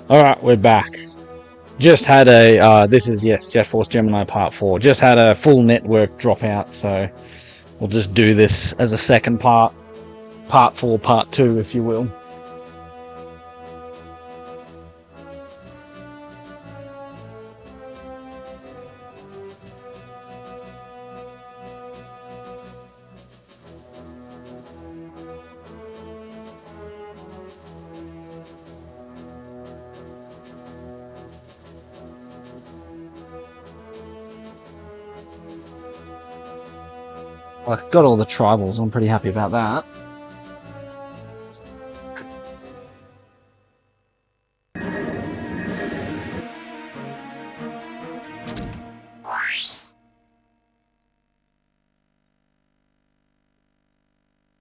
Alright, we're back. Just had a, this is, yes, Jet Force Gemini Part 4. Just had a full network dropout, so we'll just do this as a second part. Part 4, Part 2, if you will. I've got all the tribals, I'm pretty happy about that.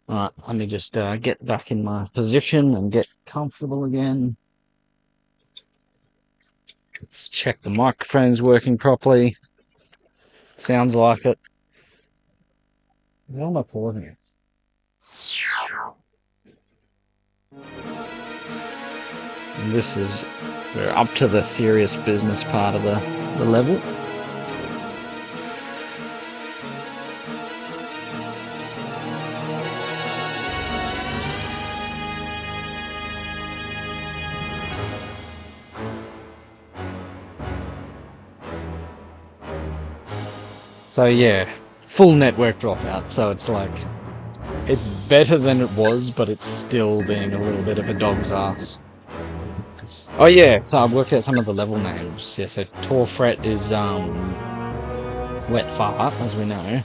Alright, let me just get back in my position and get comfortable again. Let's check the microphone's working properly. Sounds like it. Why am I pausing it? And this is, we're up to the serious business part of the level. So yeah, full network dropout, so it's like, it's better than it was, but it's still being a little bit of a dog's ass. Oh yeah, so I've worked out some of the level names. Yeah, so Torfret is Wet Fart, as we know.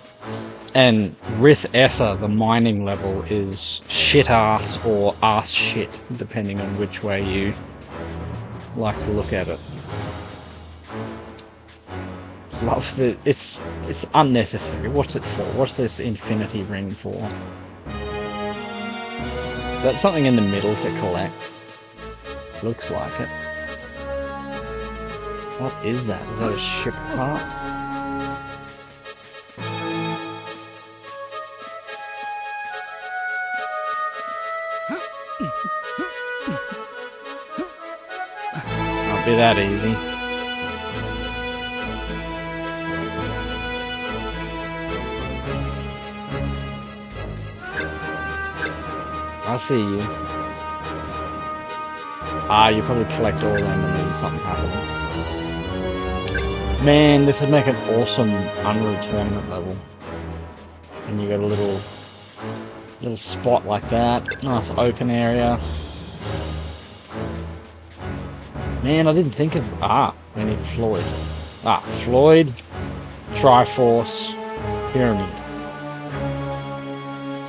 And Rith Essa, the mining level, is Shit Ass or Ass Shit, depending on which way you like to look at it. Love the, it's unnecessary. What's it for? What's this infinity ring for? That's something in the middle to collect. Looks like it. What is that? Is that a ship part? Can't be that easy. I see you. You probably collect all of them and then something happens. Man, this would make an awesome Unreal Tournament level. And you got a little spot like that. Nice open area. Man, I didn't think of... we need Floyd. Floyd, Triforce, Pyramid.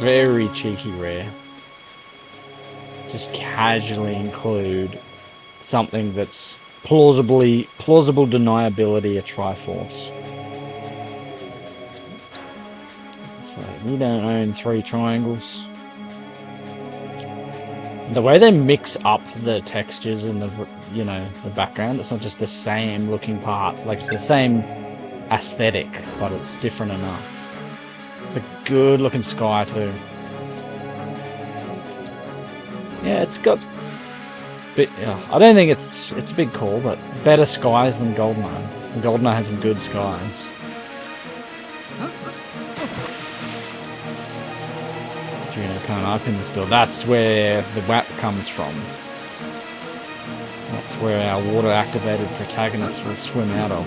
Very cheeky rare. Just casually include something that's plausible deniability a Triforce. So you don't own 3 triangles. The way they mix up the textures in the the background, it's not just the same looking part, like it's the same aesthetic, but it's different enough. It's a good looking sky too. Yeah, it's got bit. I don't think it's a big call, but better skies than Goldeneye. Goldeneye had some good skies. Juno can't open this door. That's where the WAP comes from. That's where our water-activated protagonist will swim out of.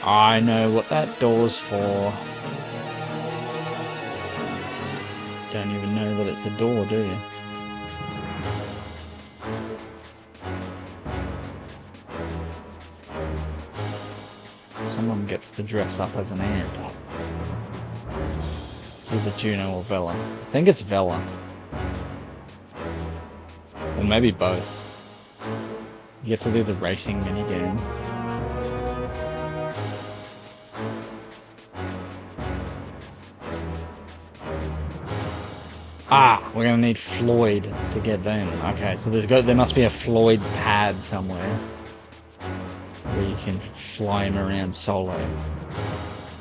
I know what that door's for. Don't even know that it's a door, do you? Someone gets to dress up as an ant. It's either Juno or Vela. I think it's Vela. Or maybe both. You get to do the racing mini-game. We're gonna need Floyd to get them. Okay, so there must be a Floyd pad somewhere where you can fly him around solo,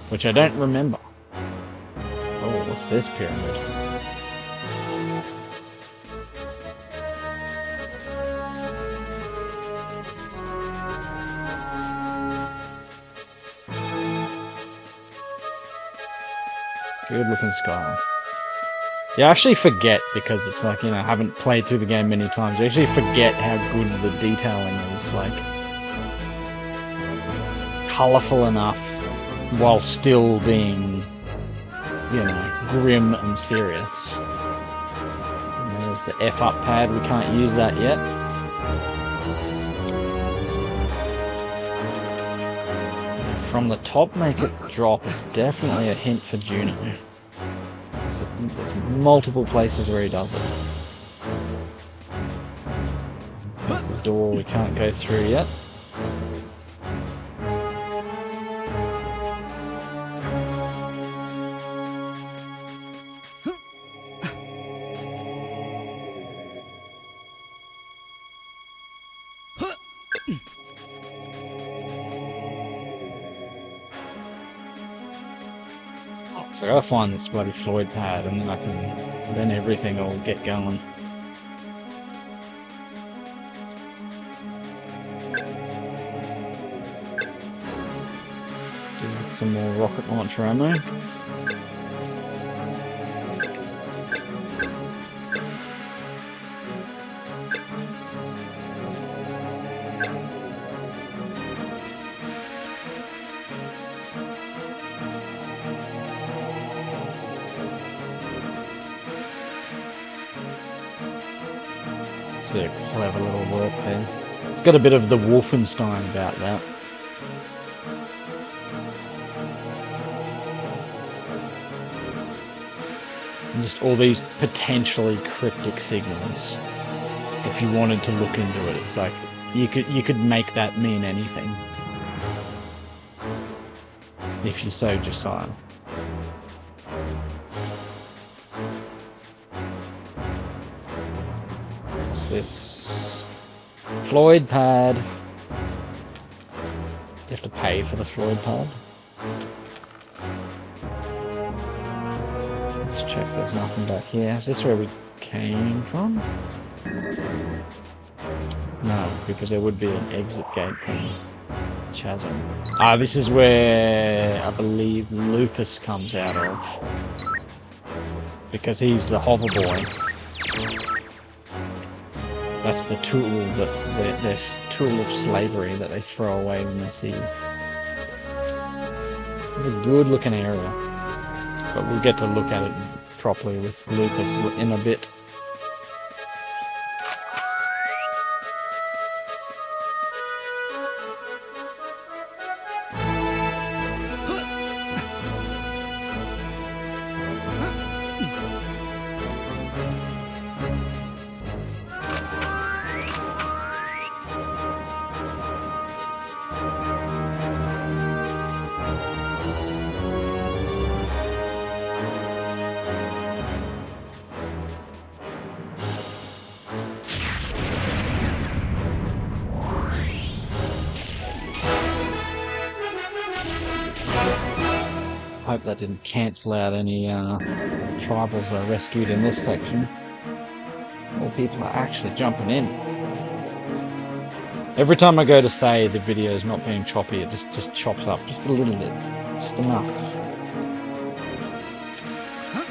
which I don't remember. What's this pyramid? Good looking sky. You actually forget, because it's like, you know, I haven't played through the game many times, you actually forget how good the detailing is, like, colourful enough while still being, you know, grim and serious. And there's the F-up pad, we can't use that yet. From the top, make it drop is definitely a hint for Juno. So there's multiple places where he does it. There's the door we can't go through yet. So I gotta find this bloody Floyd pad, and then everything will get going. Do some more rocket launcher ammo. A bit of clever little work there. It's got a bit of the Wolfenstein about that. And just all these potentially cryptic signals. If you wanted to look into it, it's like you could make that mean anything. If you so decide. This Floyd pad. You have to pay for the Floyd pad. Let's check there's nothing back here. Is this where we came from? No, because there would be an exit gate thing. Chasm. Ah, this is where I believe Lupus comes out of. Because he's the hover boy. That's the tool this tool of slavery that they throw away in the sea. It's a good looking area, but we'll get to look at it properly with Lupus in a bit. Hope that didn't cancel out any tribals I rescued in this section. More people are actually jumping in. Every time I go to say the video is not being choppy, it just chops up just a little bit. Just enough.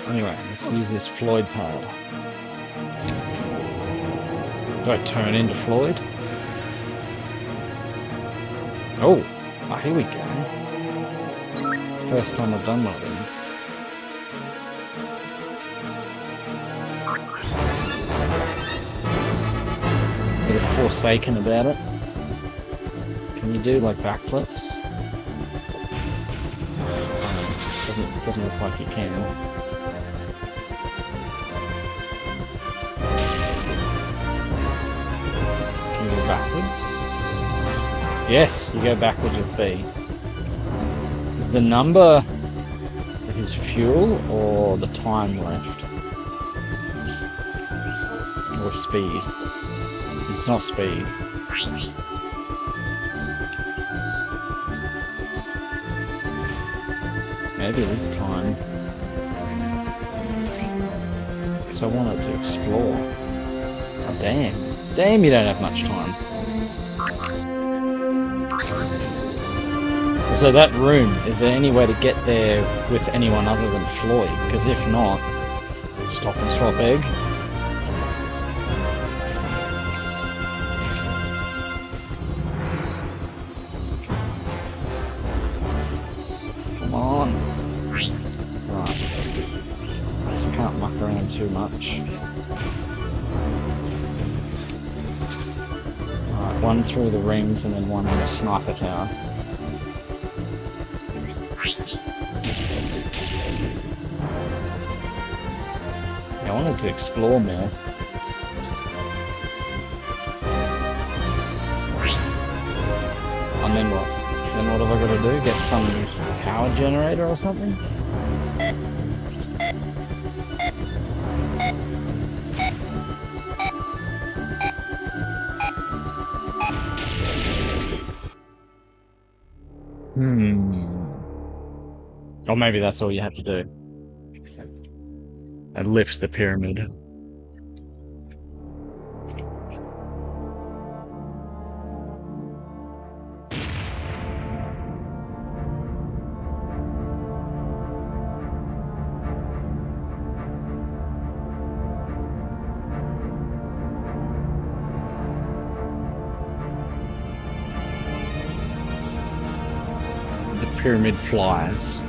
Anyway, let's use this Floyd pad. Do I turn into Floyd? Oh, here we go. First time I've done one of these. Bit of Forsaken about it. Can you do like backflips? Doesn't look like you can. Can you go backwards? Yes, you go backwards with B. Is the number his fuel or the time left? Or speed? It's not speed. Maybe it is time. because I wanted to explore. Oh, damn. Damn, you don't have much time. So that room, is there any way to get there with anyone other than Floyd? Because if not, Stop and Swop Egg. Come on. Right. Just can't muck around too much. Right, one through the rings and then one in the sniper tower. I wanted to explore more. And then what? Then what have I got to do? Get some power generator or something? Or maybe that's all you have to do. It lifts the pyramid. The pyramid flies.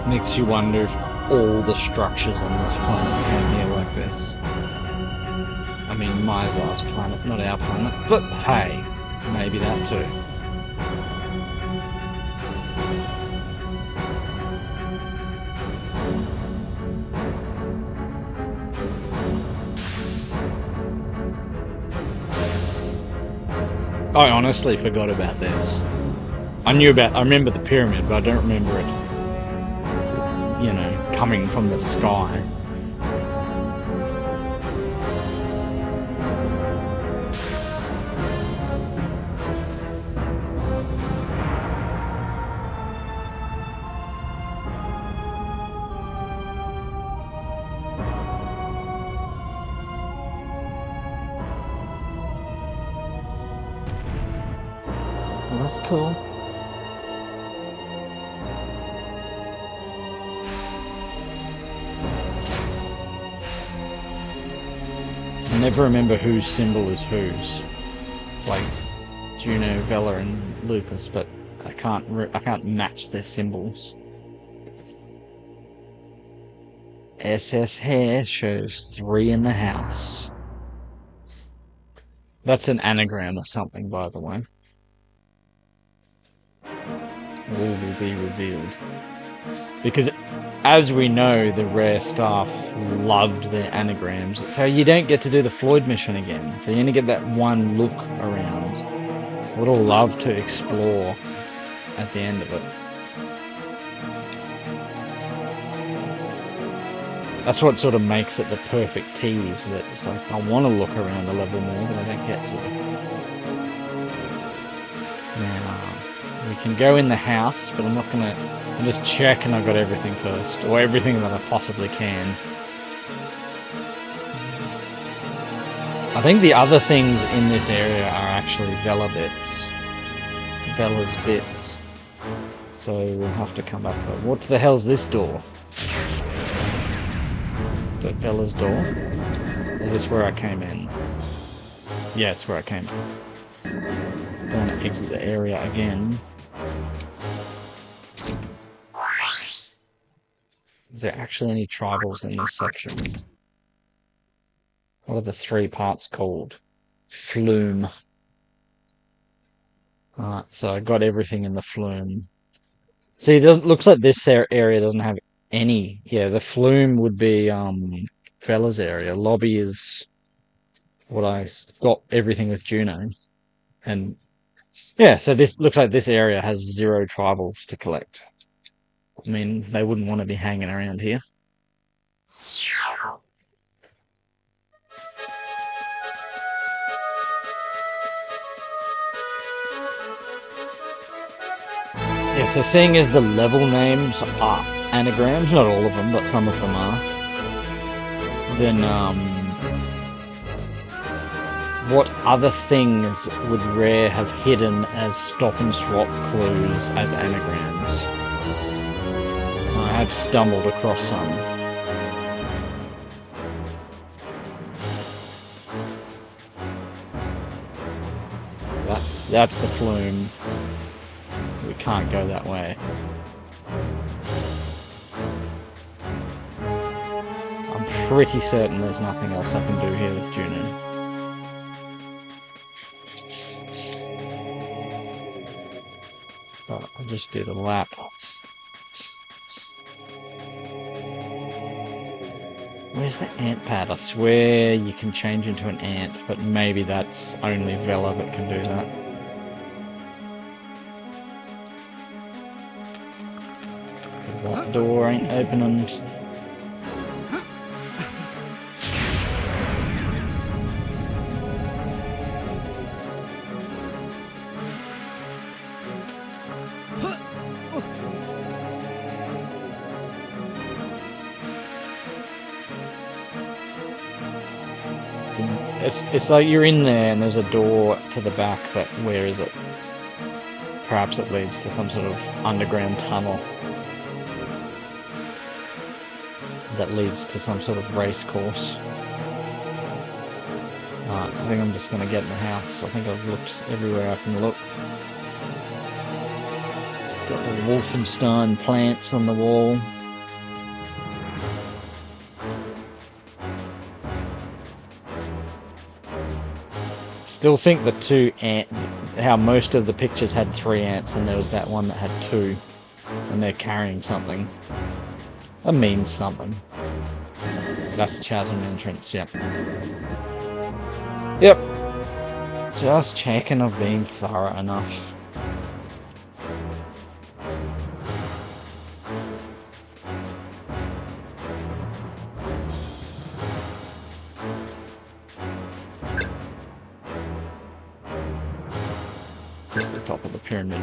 Makes you wonder if all the structures on this planet came here like this. I mean, Mizar's planet, not our planet, but hey, maybe that too. I honestly forgot about this. I remember the pyramid, but I don't remember it, you know, coming from the sky. Well, that's cool. I never remember whose symbol is whose. It's like Juno, Vela, and Lupus, but I can't match their symbols. SS Hair shows 3 in the house. That's an anagram or something, by the way. All will be revealed. Because, as we know, the Rare staff loved their anagrams. So you don't get to do the Floyd mission again. So you only get that one look around. Would all love to explore at the end of it. That's what sort of makes it the perfect tease. That it's like, I want to look around a level more, but I don't get to. Now, we can go in the house, but I'm not going to... I'm just checking I've got everything first, or everything that I possibly can. I think the other things in this area are actually Vela bits. Vela's bits. So we'll have to come back to it. What the hell's this door? Is that Vela's door? Is this where I came in? Yeah, it's where I came in. Don't want to exit the area again. Is there actually any tribals in this section? What are the 3 parts called? Flume. Alright, so I got everything in the flume. See, it looks like this area doesn't have any. Yeah, the flume would be Vela's area. Lobby is what I got everything with Juno. And yeah, so this looks like this area has 0 tribals to collect. I mean, they wouldn't want to be hanging around here. Yeah, so seeing as the level names are anagrams, not all of them, but some of them are, then what other things would Rare have hidden as stop and swap clues as anagrams? I have stumbled across some. That's the flume. We can't go that way. I'm pretty certain there's nothing else I can do here with Juno. But I'll just do the lap. Where's the ant pad? I swear you can change into an ant, but maybe that's only Vela that can do that. That door ain't opening. It's like you're in there and there's a door to the back, but where is it? Perhaps it leads to some sort of underground tunnel that leads to some sort of race course. Alright, I think I'm just going to get in the house. I think I've looked everywhere I can look. Got the Wolfenstein plants on the wall. Still think the two ant, how most of the pictures had 3 ants and there was that one that had 2 and they're carrying something. That means something. That's the chasm entrance, yep. Yep. Just checking I've been thorough enough. Just the top of the pyramid.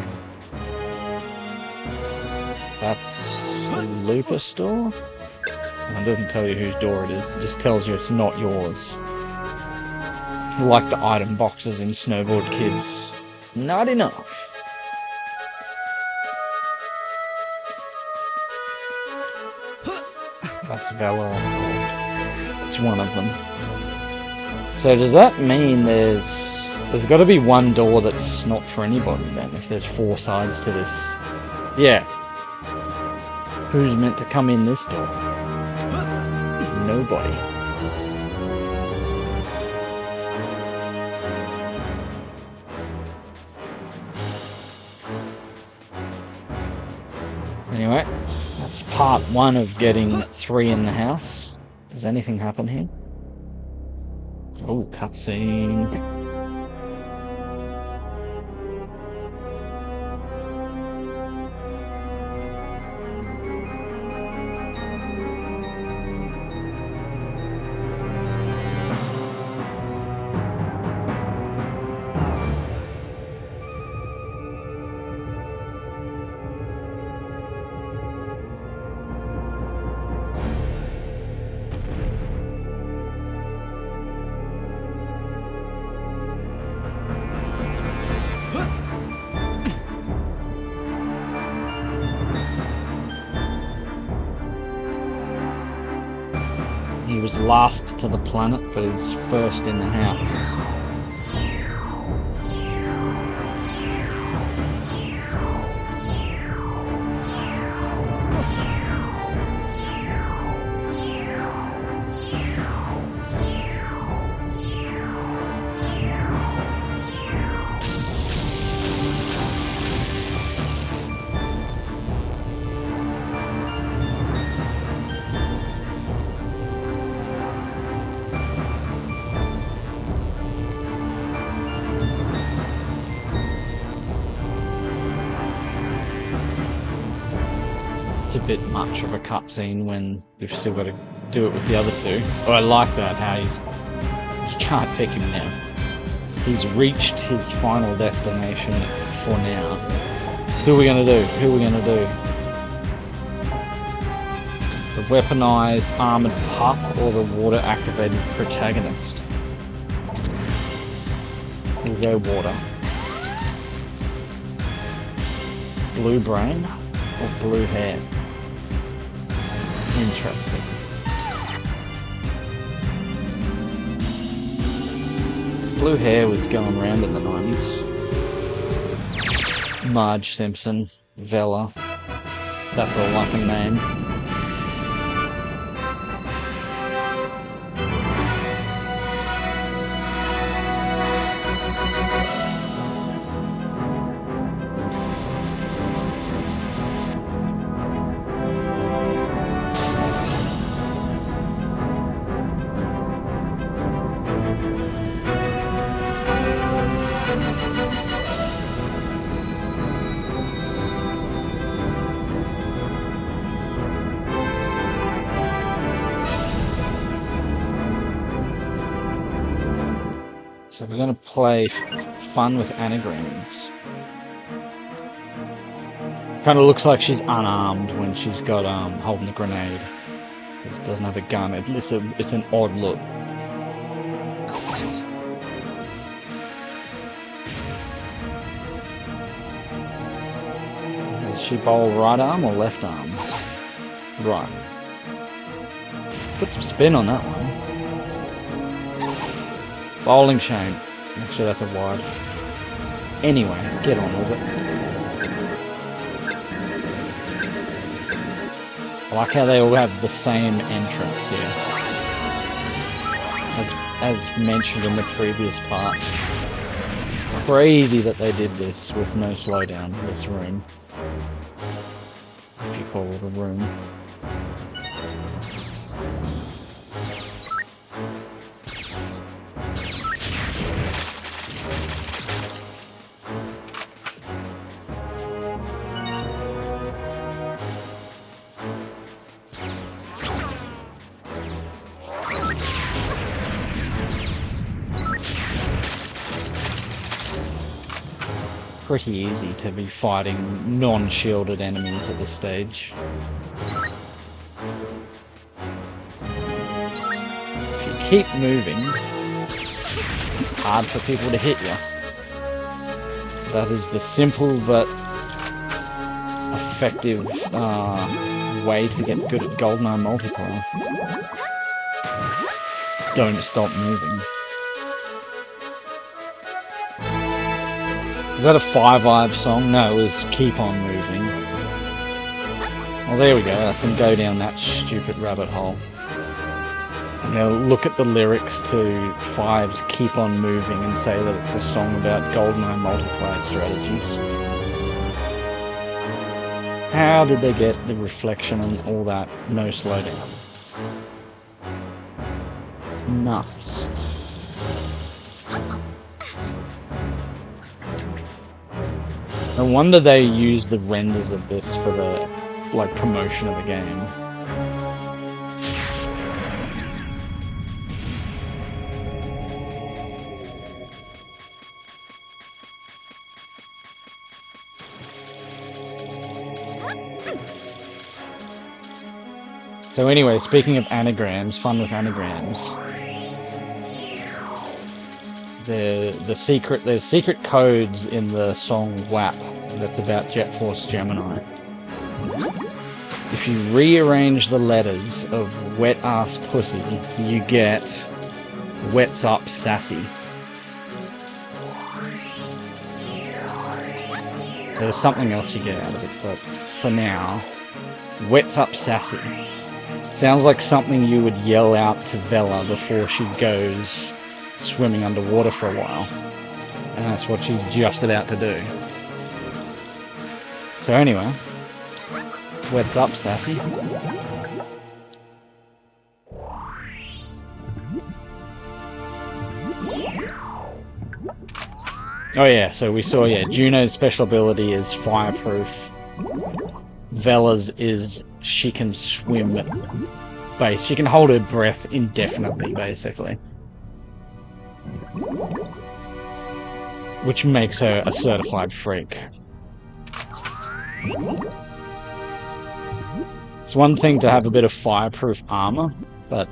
That's the Lupus door? It doesn't tell you whose door it is, it just tells you it's not yours. Like the item boxes in Snowboard Kids. Not enough. That's Vela. It's one of them. So does that mean there's got to be one door that's not for anybody then, if there's 4 sides to this? Yeah. Who's meant to come in this door? Nobody. Anyway, that's part 1 of getting 3 in the house. Does anything happen here? Oh, cutscene. He was last to the planet, but he's first in the house. it's a bit much of a cutscene when you've still got to do it with the other two. Oh, I like that, how you can't pick him now. He's reached his final destination for now. Who are we going to do? Who are we going to do? The weaponized armored pup or the water-activated protagonist? We'll go water. Blue brain or blue hair? Interesting. Blue hair was going around in the 90s. Marge Simpson, Vela. That's all I can name. So we're going to play fun with anagrams. Kind of looks like she's unarmed when she's got holding the grenade. It doesn't have a gun. It's an odd look. Does she bowl right arm or left arm? Right. Put some spin on that one. Bowling chain. Actually, that's a wide. Anyway, get on with it. I like how they all have the same entrance here. As mentioned in the previous part. Crazy that they did this with no slowdown, this room. If you call it a room. Pretty easy to be fighting non-shielded enemies at this stage. If you keep moving, it's hard for people to hit you. That is the simple but effective way to get good at GoldenEye multiplayer. Don't stop moving. Is that a Five Live song? No, it was Keep On Moving. Well, there we go. I can go down that stupid rabbit hole. I'm going to look at the lyrics to Five's Keep On Moving and say that it's a song about GoldenEye multiplayer strategies. How did they get the reflection and all that no slowdown? Nuts. No wonder they use the renders of this for the, like, promotion of the game. So anyway, speaking of anagrams, fun with anagrams. There's secret codes in the song WAP that's about Jet Force Gemini. If you rearrange the letters of wet ass pussy, you get wets up sassy. There's something else you get out of it, but for now, wets up sassy. Sounds like something you would yell out to Vela before she goes swimming underwater for a while. And that's what she's just about to do. So anyway, what's up, Sassy? Oh yeah, so we saw, Juno's special ability is fireproof. Vela's is she can swim she can hold her breath indefinitely, basically. Which makes her a certified freak. It's one thing to have a bit of fireproof armor, but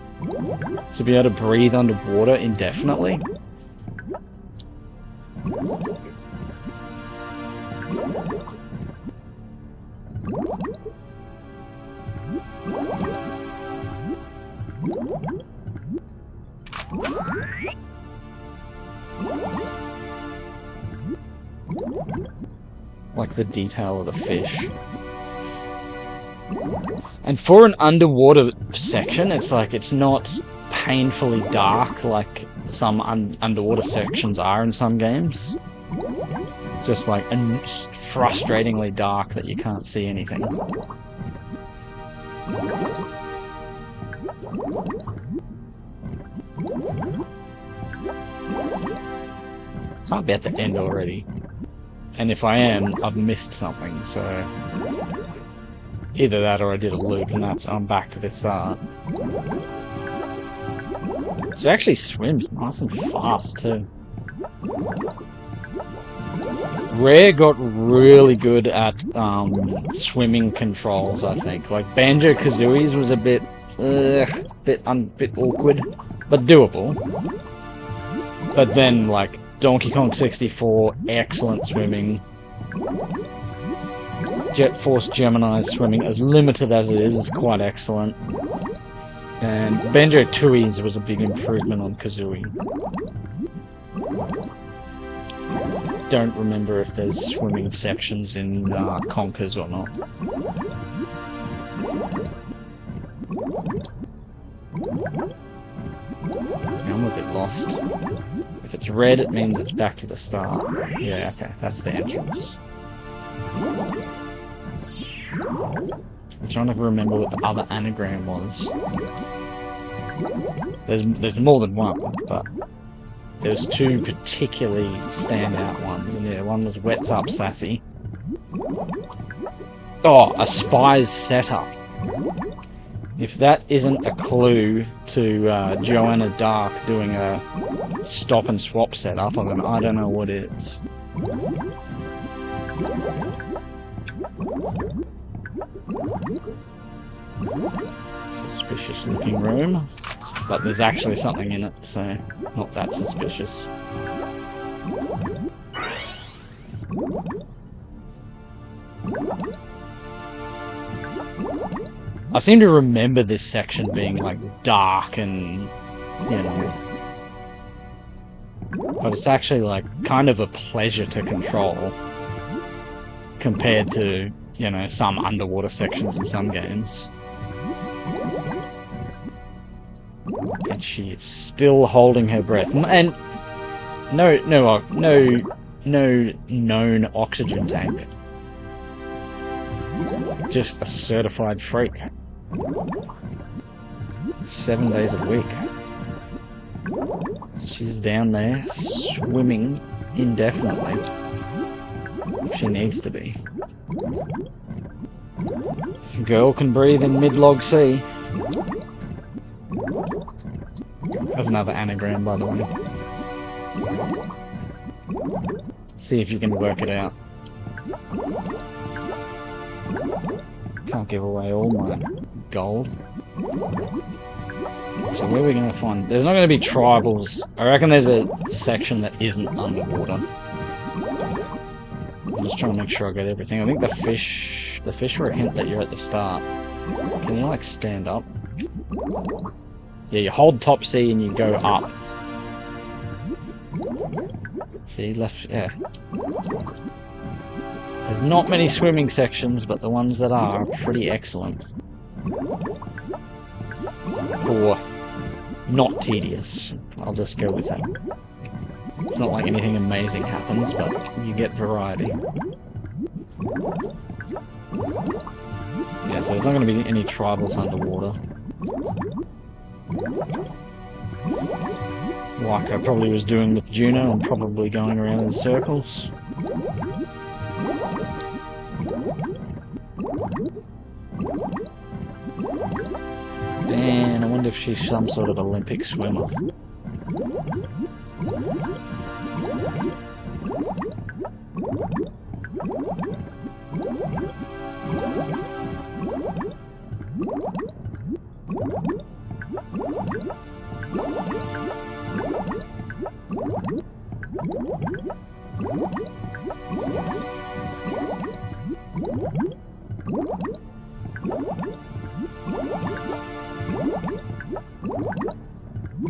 to be able to breathe underwater indefinitely? Like the detail of the fish. And for an underwater section, it's like it's not painfully dark like some underwater sections are in some games. Just like frustratingly dark that you can't see anything. Can't be at the end already. And if I am, I've missed something, so either that or I did a loop and I'm back to the start. So it actually swims nice and fast too. Rare got really good at swimming controls, I think. Like Banjo-Kazooie's was a bit awkward, but doable. But then like Donkey Kong 64, excellent swimming. Jet Force Gemini's swimming, as limited as it is quite excellent. And Banjo-Tooie's was a big improvement on Kazooie. Don't remember if there's swimming sections in Conkers or not. I'm a bit lost. If it's red, it means it's back to the start. Yeah, okay, that's the entrance. I'm trying to remember what the other anagram was. There's more than one, but there's two particularly standout ones. And yeah, one was Up Sassy. Oh, a Spies Setup. If that isn't a clue to Joanna Dark doing a Stop and Swop setup, then I don't know what is. Suspicious looking room, but there's actually something in it, so not that suspicious. I seem to remember this section being like dark and, you know, but it's actually like kind of a pleasure to control compared to, you know, some underwater sections in some games. And she is still holding her breath, and no known oxygen tank. Just a certified freak. 7 days a week. She's down there swimming indefinitely. If she needs to be. Girl can breathe in mid-log sea. That's another anagram, by the way. See if you can work it out. Can't give away all my gold. So where are we going to find... There's not going to be tribals. I reckon there's a section that isn't underwater. I'm just trying to make sure I get everything. I think the fish were a hint that you're at the start. Can you like stand up? Yeah, you hold top C and you go up. See, left, yeah. There's not many swimming sections, but the ones that are pretty excellent. Or not tedious. I'll just go with that. It's not like anything amazing happens, but you get variety. Yeah, so there's not going to be any tribals underwater. Like I probably was doing with Juno, I'm probably going around in circles. mind if she's some sort of Olympic swimmer.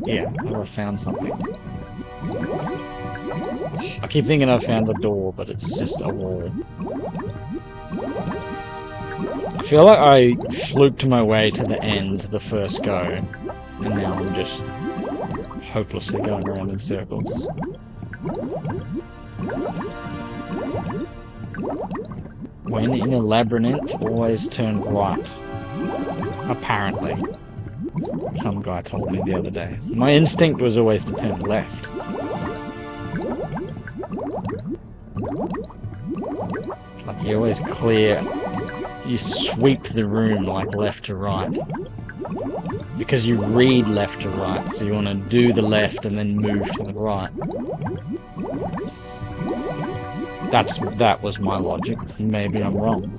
Yeah, I found something. I keep thinking I've found the door, but it's just a wall. I feel like I fluked my way to the end the first go, and now I'm just hopelessly going around in circles. When in a labyrinth, always turn right. Apparently. Some guy told me the other day. My instinct was always to turn left. Like you always clear, you sweep the room like left to right. Because you read left to right, so you want to do the left and then move to the right. That was my logic. Maybe I'm wrong.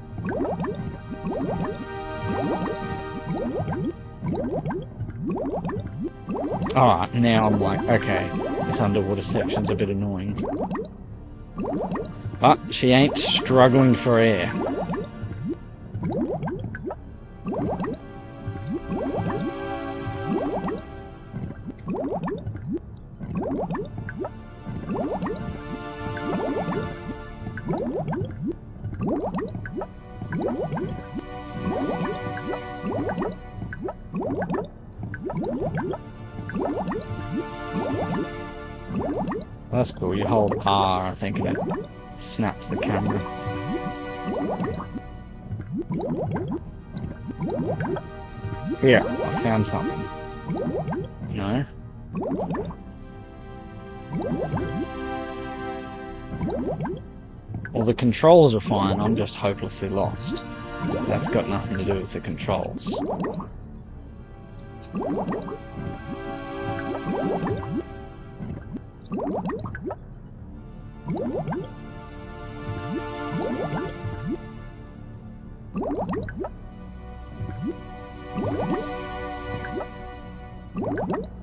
Alright, now I'm like, okay, this underwater section's a bit annoying. But she ain't struggling for air. That's cool, you hold R, I think, and it snaps the camera. Here, I found something. No? Well, the controls are fine, I'm just hopelessly lost. That's got nothing to do with the controls.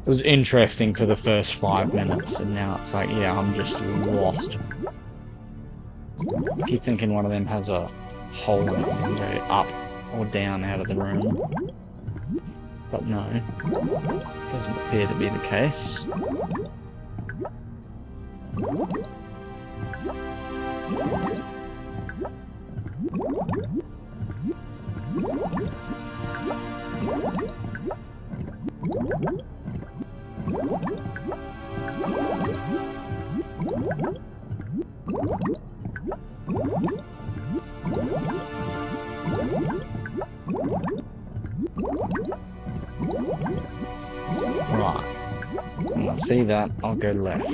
It was interesting for the first 5 minutes, and now it's like, yeah, I'm just lost. I keep thinking one of them has a hole in it and go up or down out of the room. But no, doesn't appear to be the case. Right. When I see that, I'll go left.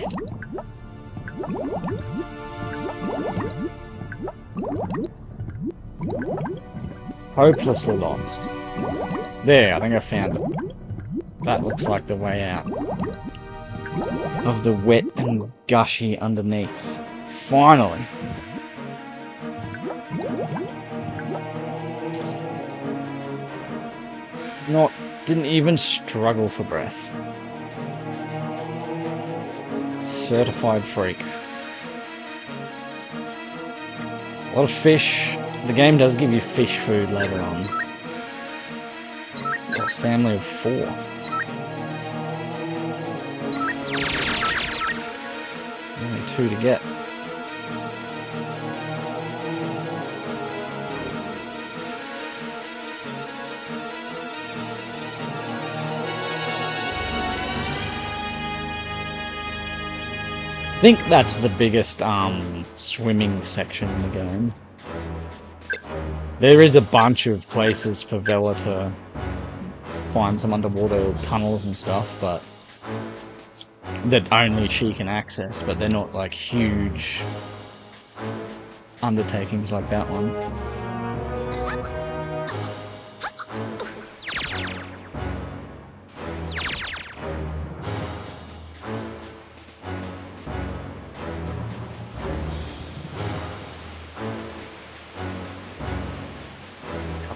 Hopelessly lost. There, I think I found it. That looks like the way out of the wet and gushy underneath. Finally! Didn't even struggle for breath. Certified freak. A lot of fish. The game does give you fish food later on. A family of 4. Only 2 to get. I think that's the biggest swimming section in the game. There is a bunch of places for Vela to find some underwater tunnels and stuff, but that only she can access, but they're not like huge undertakings like that one.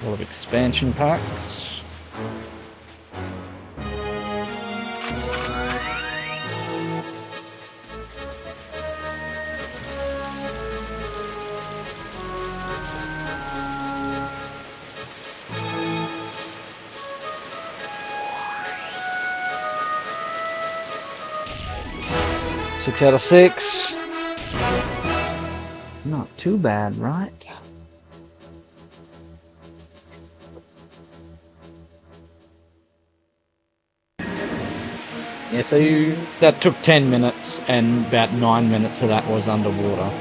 A lot of expansion packs. Six out of 6. Not too bad, right? Yeah, so that took 10 minutes, and about 9 minutes of that was underwater.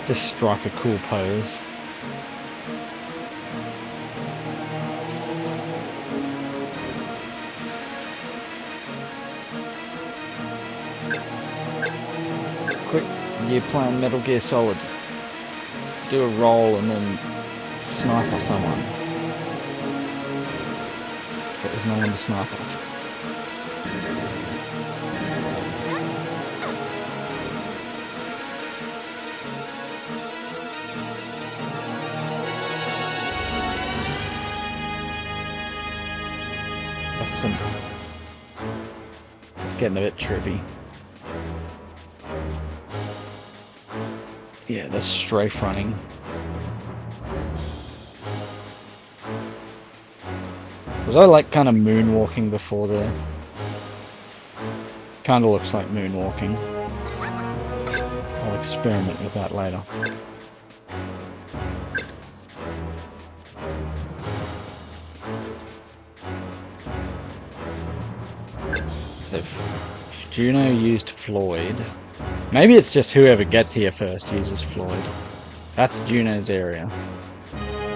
Just strike a cool pose. Quick, you're playing Metal Gear Solid. Do a roll and then snipe off someone. So there's no one to snipe off. That's simple. It's getting a bit trippy. Yeah, the strafe running. Was I like kind of moonwalking before there? Kind of looks like moonwalking. I'll experiment with that later. So if Juno used Floyd. Maybe it's just whoever gets here first uses Floyd. That's Juno's area.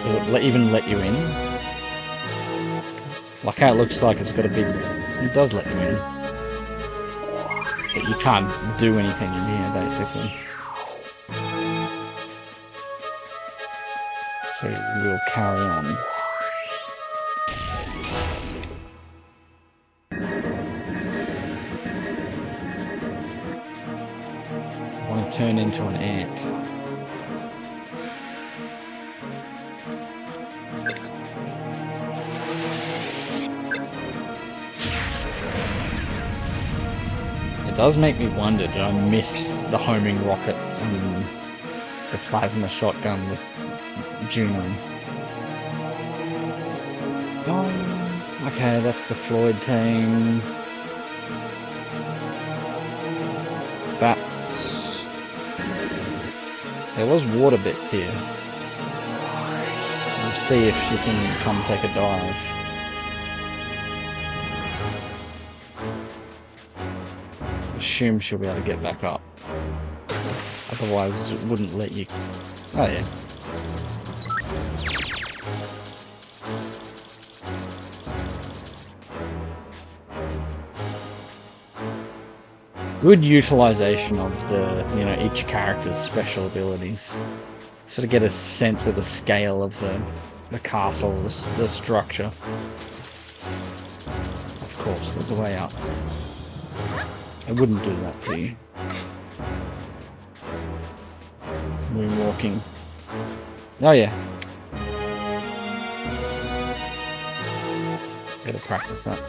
Does it even let you in? Like how it looks like it's got a big... It does let you in. But you can't do anything in here, basically. So we'll carry on. Turn into an ant. It does make me wonder, did I miss the homing rocket and the plasma shotgun with Juno? Oh, okay, that's the Floyd thing. That's... There was water bits here. We'll see if she can come take a dive. Assume she'll be able to get back up. Otherwise it wouldn't let you... Oh yeah. Good utilization of the, you know, each character's special abilities. Sort of get a sense of the scale of the castle, the structure. Of course, there's a way up. It wouldn't do that to you. Moonwalking. Oh yeah. Gotta practice that.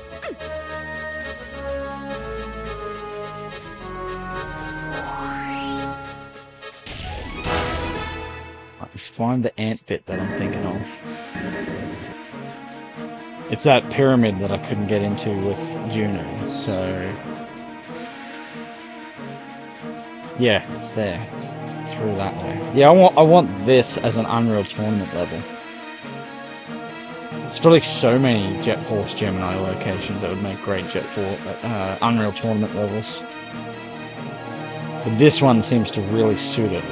Let's find the ant bit that I'm thinking of. It's that pyramid that I couldn't get into with Juno, so... Yeah, it's there. It's through that way. Yeah, I want this as an Unreal Tournament level. There's probably so many Jet Force Gemini locations that would make great Unreal Tournament levels. But this one seems to really suit it.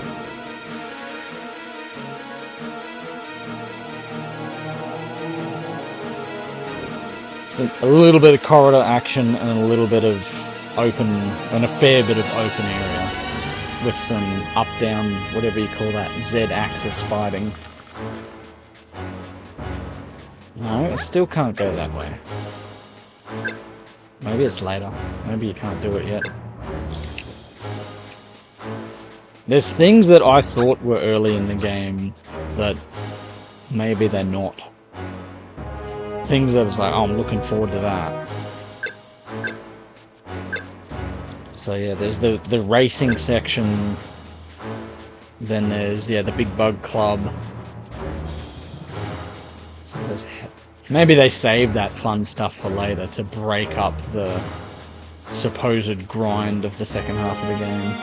So a little bit of corridor action and a little bit of open, and a fair bit of open area. With some up, down, whatever you call that, Z-axis fighting. No, I still can't go that way. Maybe it's later. Maybe you can't do it yet. There's things that I thought were early in the game that maybe they're not. Things that was like, oh, I'm looking forward to that. So yeah, there's the racing section. Then there's, yeah, the Big Bug Club. So there's, maybe they save that fun stuff for later to break up the supposed grind of the second half of the game.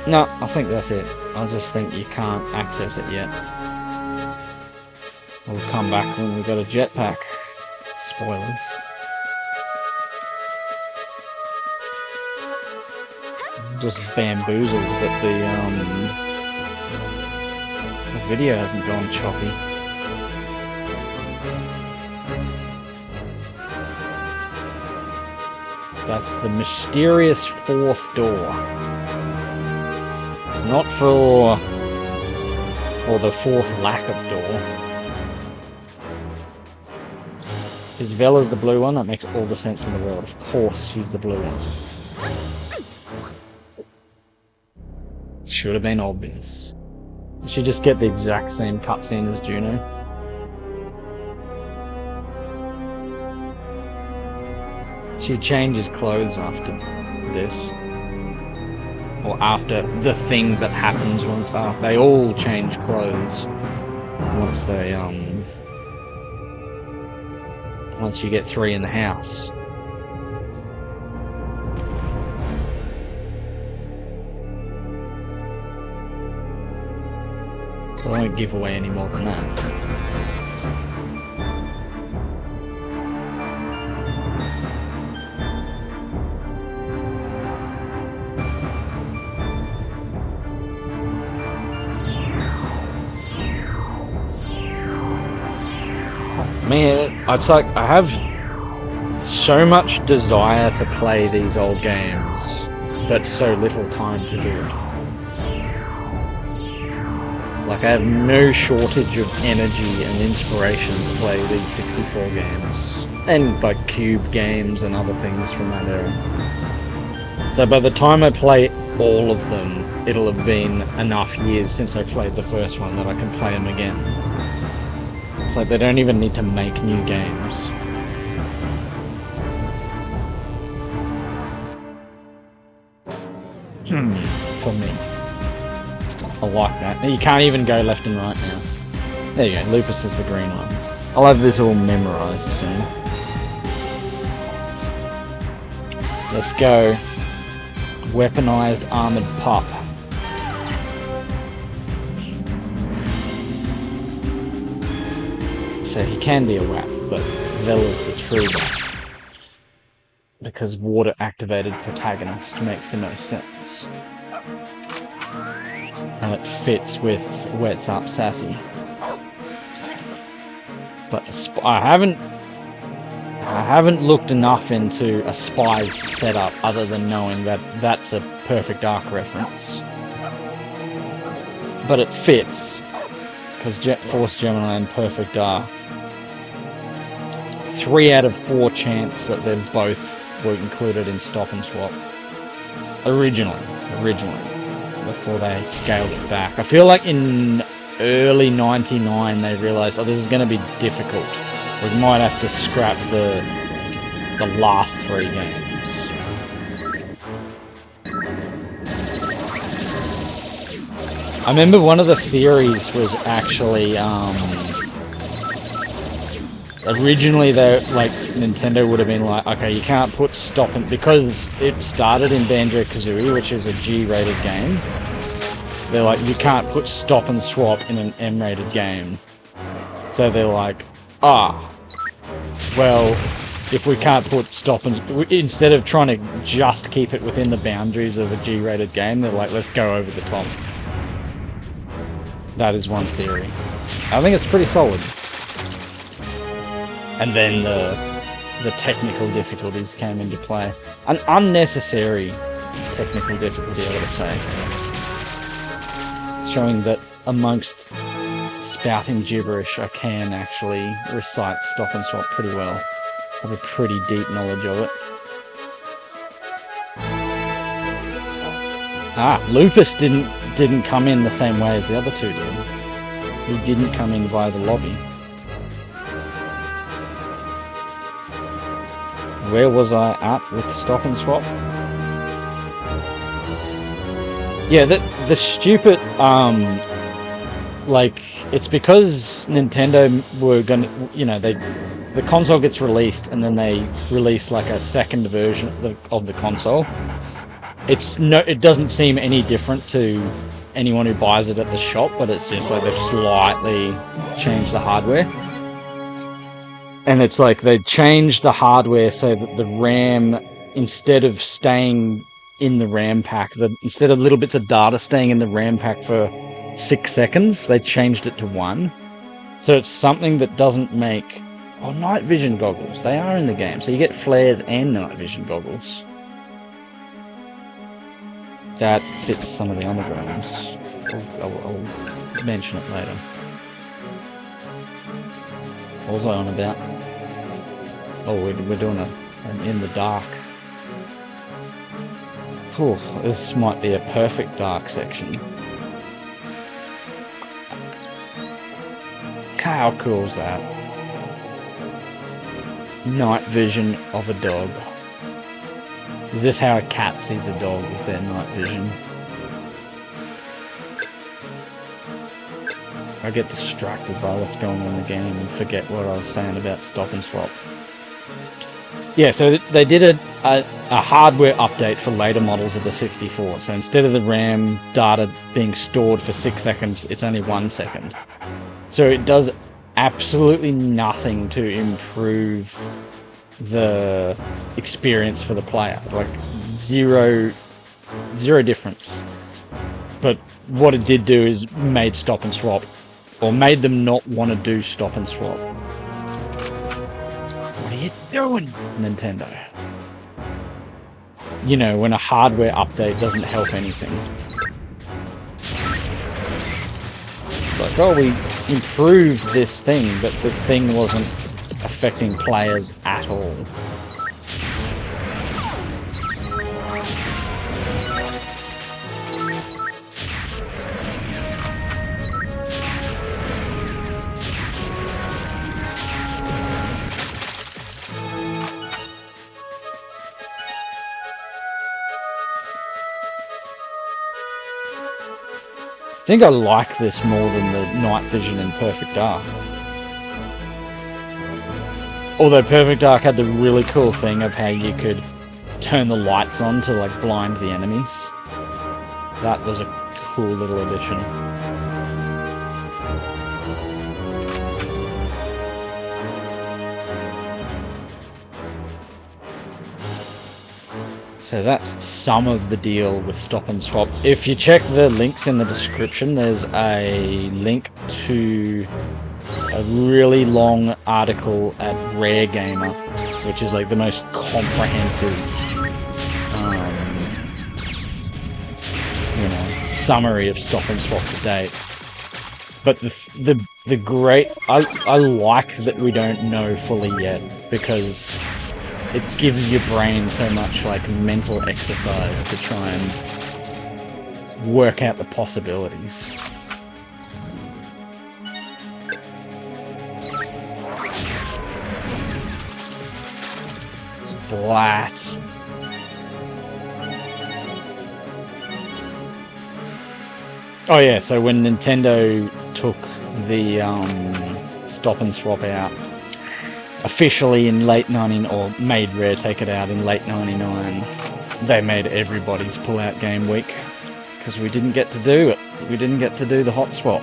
No, I think that's it. I just think you can't access it yet. We'll come back when we got a jetpack. Spoilers. Just bamboozled that the video hasn't gone choppy. That's the mysterious fourth door. It's not for the fourth lack of door. Is Vela's the blue one? That makes all the sense in the world. Of course she's the blue one. Should have been obvious. Did she just get the exact same cutscene as Juno? She changes clothes after this. Or after the thing that happens once after. They all change clothes once they, once you get 3 in the house. I won't give away any more than that. Man, it's like I have so much desire to play these old games, but so little time to do it. Like, I have no shortage of energy and inspiration to play these 64 games. And, like, Cube games and other things from that era. So by the time I play all of them, it'll have been enough years since I played the first one that I can play them again. It's like they don't even need to make new games. For me. I like that. You can't even go left and right now. There you go, Lupus is the green one. I'll have this all memorized soon. Let's go. Weaponized armored pup. So he can be a WAP, but Vela's the true WAP. Because water activated protagonist makes the most sense. And it fits with Wet's Up Sassy. But I haven't looked enough into a Spies Setup other than knowing that that's a Perfect Dark reference. But it fits, because Jet Force Gemini and Perfect Dark, 3 out of 4 chance that they both were included in Stop N Swop. Originally. Before they scaled it back. I feel like in early 99 they realised, oh, this is going to be difficult. We might have to scrap the last 3 games. I remember one of the theories was actually, originally Nintendo would have been like, okay, you can't put Stop and, because it started in Banjo-Kazooie, which is a G-rated game. They're like, you can't put Stop and Swap in an M-rated game. So they're like, well, if we can't put Stop and... Instead of trying to just keep it within the boundaries of a G-rated game, they're like, let's go over the top. That is one theory. I think it's pretty solid. And then the technical difficulties came into play. An unnecessary technical difficulty, I would say. Showing that amongst spouting gibberish, I can actually recite Stop and Swap pretty well. I have a pretty deep knowledge of it. Lupus didn't didn't come in the same way as the other two did. He didn't come in via the lobby. Where was I at with Stop and Swap? Yeah, the stupid, like, it's because Nintendo were gonna, you know, the console gets released and then they release like a second version of the console. It doesn't seem any different to anyone who buys it at the shop, but it's just like they've slightly changed the hardware. And it's like they changed the hardware so that the RAM, instead of staying in the RAM pack, instead of little bits of data staying in the RAM pack for 6 seconds, they changed it to 1. So it's something that doesn't make... Oh, night vision goggles. They are in the game. So you get flares and night vision goggles. That fits some of the anagrams. I'll mention it later. What was I on about? Oh, we're doing an in the dark. Whew, this might be a perfect dark section. How cool is that? Night vision of a dog. Is this how a cat sees a dog with their night vision? I get distracted by what's going on in the game and forget what I was saying about Stop and Swap. Yeah, so they did a hardware update for later models of the 64. So instead of the RAM data being stored for 6 seconds, it's only 1 second. So it does absolutely nothing to improve the experience for the player. Like zero difference. But what it did do is made Stop and Swap, or made them not want to do Stop and Swap. What are you doing, Nintendo? You know, when a hardware update doesn't help anything. It's like, oh, we improved this thing, but this thing wasn't affecting players at all. I think I like this more than the night vision in Perfect Dark. Although Perfect Dark had the really cool thing of how you could turn the lights on to like blind the enemies. That was a cool little addition. So that's some of the deal with Stop and Swap. If you check the links in the description, there's a link to a really long article at Rare Gamer, which is like the most comprehensive, summary of Stop and Swap to date. But the great, I like that we don't know fully yet, because it gives your brain so much like mental exercise to try and work out the possibilities. Splat. Oh yeah, so when Nintendo took the Stop and Swap out officially in late 99, or made Rare take it out in late 99, they made everybody's pull-out game week, because we didn't get to do it. We didn't get to do the hot swap.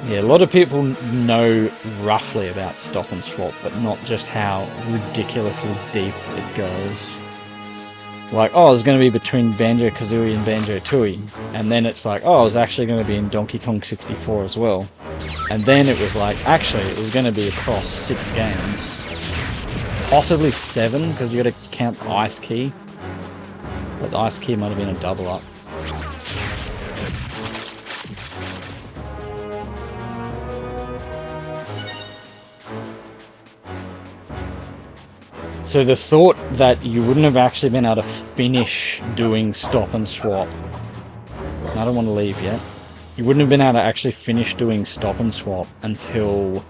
Yeah, a lot of people know roughly about Stop and Swap, but not just how ridiculously deep it goes. Like, oh, it's going to be between Banjo-Kazooie and Banjo-Tooie. And then it's like, oh, it's actually going to be in Donkey Kong 64 as well. And then it was like, actually, it was going to be across 6 games. Possibly 7, because you got to count the Ice Key. But the Ice Key might have been a double up. So the thought that you wouldn't have actually been able to finish doing Stop and Swap. I don't want to leave yet. You wouldn't have been able to actually finish doing Stop and Swap until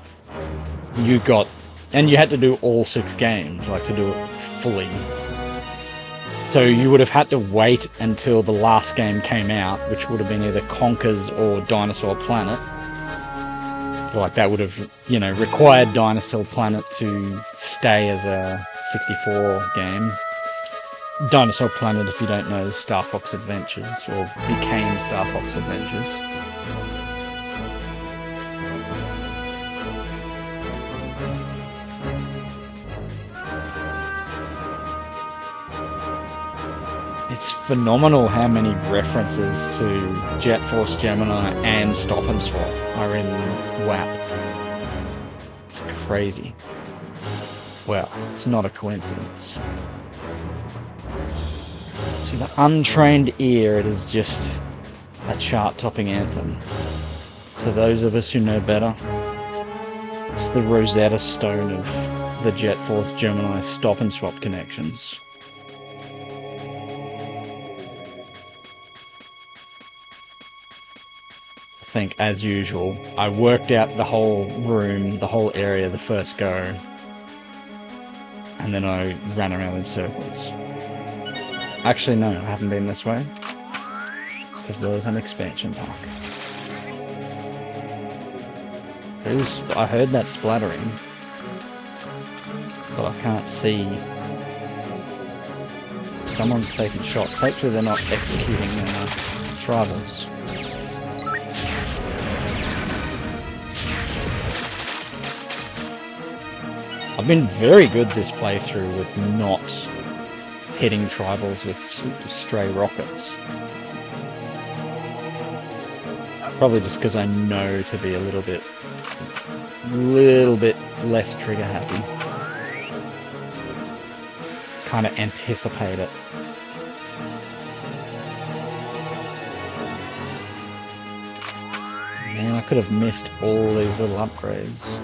you got... And you had to do all 6 games, like to do it fully. So you would have had to wait until the last game came out, which would have been either Conkers or Dinosaur Planet. Like that would have, you know, required Dinosaur Planet to stay as a 64 game. Dinosaur Planet, if you don't know, is Star Fox Adventures, or became Star Fox Adventures. It's phenomenal how many references to Jet Force Gemini and Stop and Swap are in WAP. It's crazy. Well, it's not a coincidence. To the untrained ear, it is just a chart-topping anthem. To those of us who know better, it's the Rosetta Stone of the Jet Force Gemini Stop and Swap connections. I think, as usual, I worked out the whole room, the whole area the first go, and then I ran around in circles. Actually, no, I haven't been this way, because there's an expansion pack. I heard that splattering, but I can't see. Someone's taking shots. Hopefully they're not executing tribals. I've been very good this playthrough with not hitting tribals with stray rockets. Probably just because I know to be a little bit less trigger happy. Kind of anticipate it. Man, I could have missed all these little upgrades.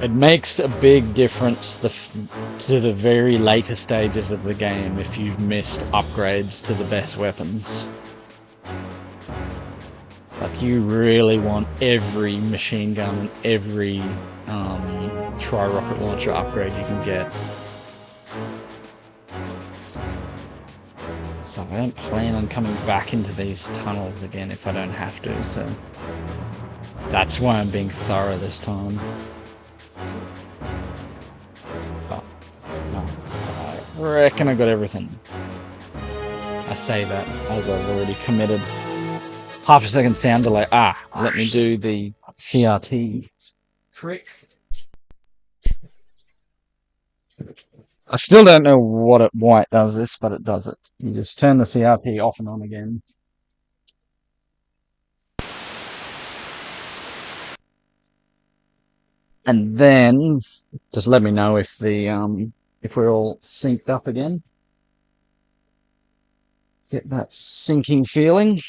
It makes a big difference to the very later stages of the game if you've missed upgrades to the best weapons. Like, you really want every machine gun and every tri-rocket launcher upgrade you can get. So I don't plan on coming back into these tunnels again if I don't have to, so that's why I'm being thorough this time. I reckon I got everything. I say that as I've already committed. Half a second sound delay. Let me do the CRT trick. I still don't know why it does this, but it does it. You just turn the CRT off and on again. And then just let me know if if we're all synced up again. Get that syncing feeling.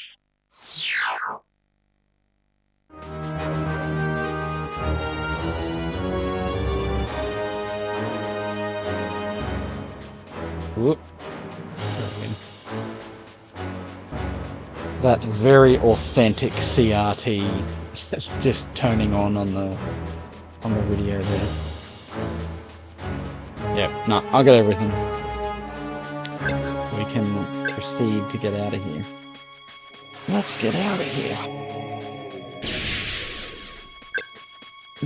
Whoop. That very authentic CRT just turning on the video there. Yeah, no, I got everything. We can proceed to get out of here. Let's get out of here.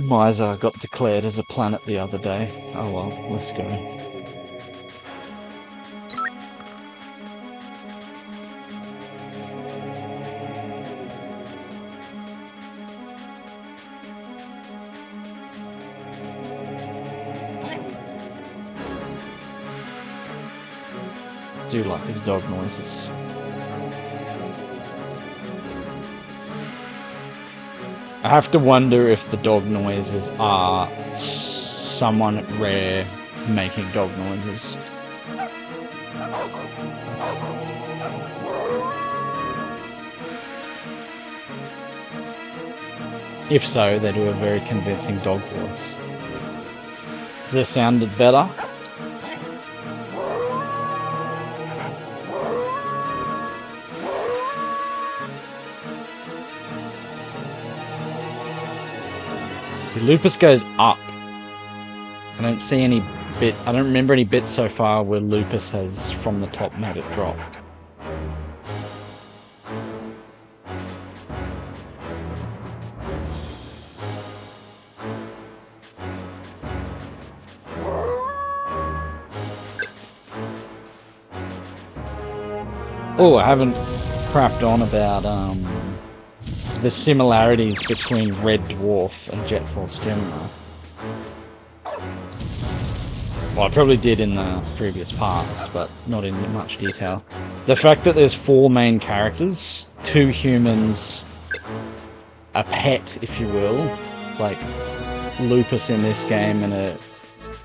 Mizar got declared as a planet the other day. Oh well, let's go. I do like his dog noises. I have to wonder if the dog noises are someone at Rare making dog noises. If so, they do a very convincing dog voice. this sounded better? See, Lupus goes up. I don't see any bit. I don't remember any bits so far where Lupus has from the top made it drop. Oh, I haven't crapped on about the similarities between Red Dwarf and Jet Force Gemini. Well, I probably did in the previous parts, but not in much detail. The fact that there's 4 main characters, 2 humans, a pet, if you will, like Lupus in this game,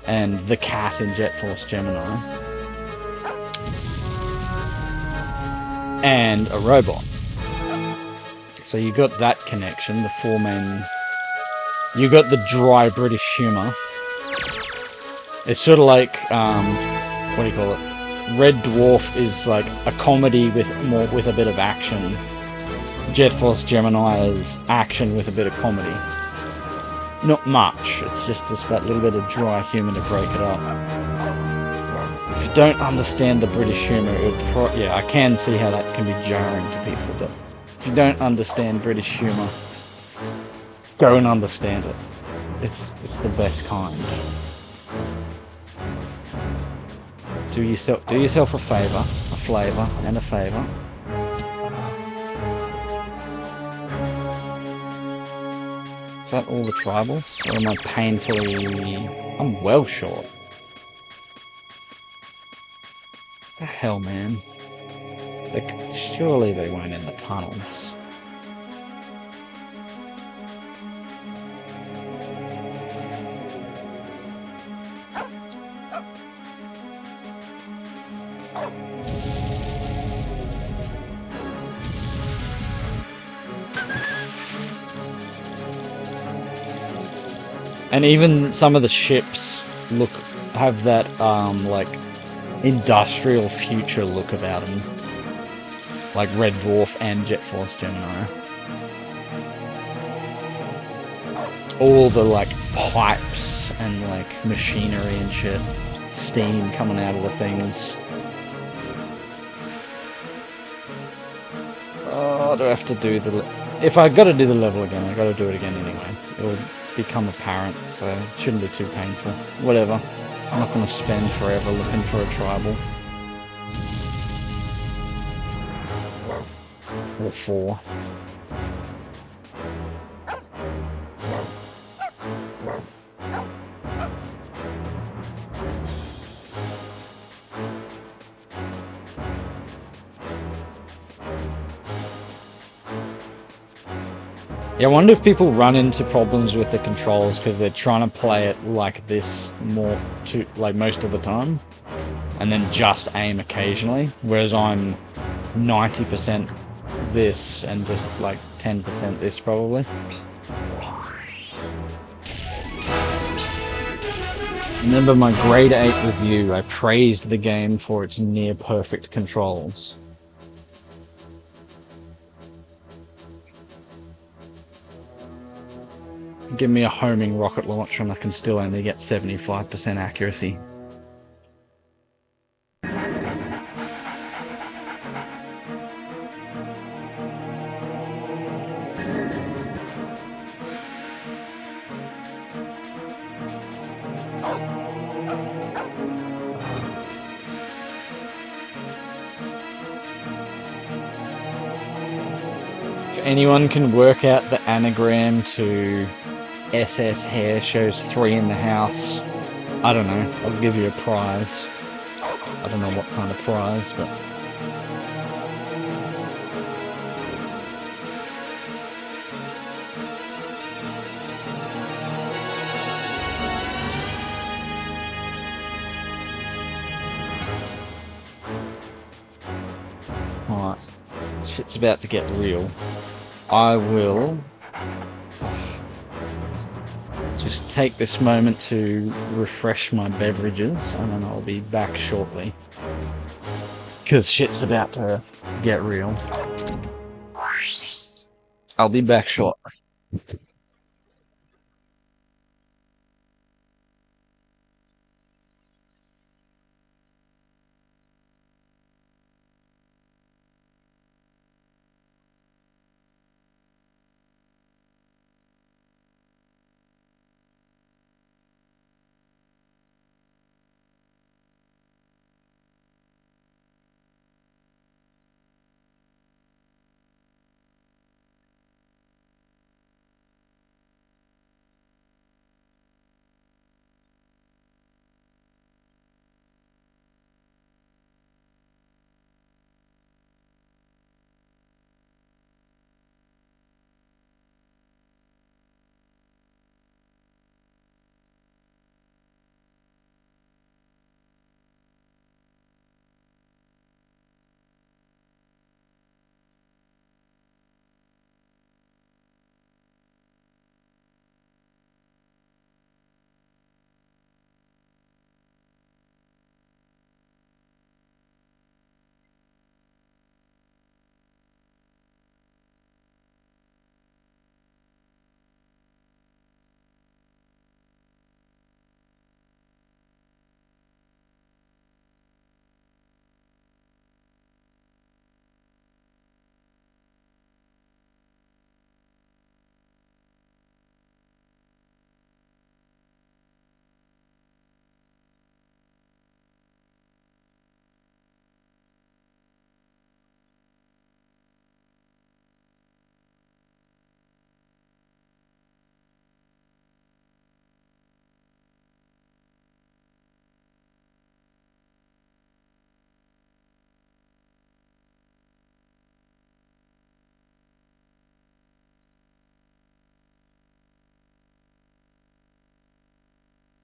and the cat in Jet Force Gemini, and a robot. So you got that connection, the 4 main... You got the dry British humour. It's sort of like, what do you call it? Red Dwarf is like a comedy with a bit of action. Jet Force Gemini is action with a bit of comedy. Not much, it's just that little bit of dry humour to break it up. If you don't understand the British humour, yeah, I can see how that can be jarring to people, but if you don't understand British humour, go and understand it. It's the best kind. Do yourself a favour, a flavour, and a favour. Is that all the tribals? Or am I painfully... I'm well short. The hell, man? Surely they weren't in the tunnels. And even some of the ships have that like industrial future look about them, like Red Dwarf and Jet Force Gemini. All the like pipes and like machinery and shit, steam coming out of the things. Oh, do I have to do if I got to do the level again, I got to do it again anyway. It'll become apparent, so it shouldn't be too painful. Whatever. I'm not going to spend forever looking for a tribal. Or 4. Yeah, I wonder if people run into problems with the controls because they're trying to play it like this like most of the time, and then just aim occasionally, whereas I'm 90% this and just like 10% this probably. Remember my grade 8 review, I praised the game for its near perfect controls. Give me a homing rocket launcher and I can still only get 75% accuracy. If anyone can work out the anagram to SS hair shows 3 in the house, I don't know, I'll give you a prize. I don't know what kind of prize, but... Alright, shit's about to get real. I will... just take this moment to refresh my beverages, and then I'll be back shortly. Because shit's about to get real. I'll be back shortly.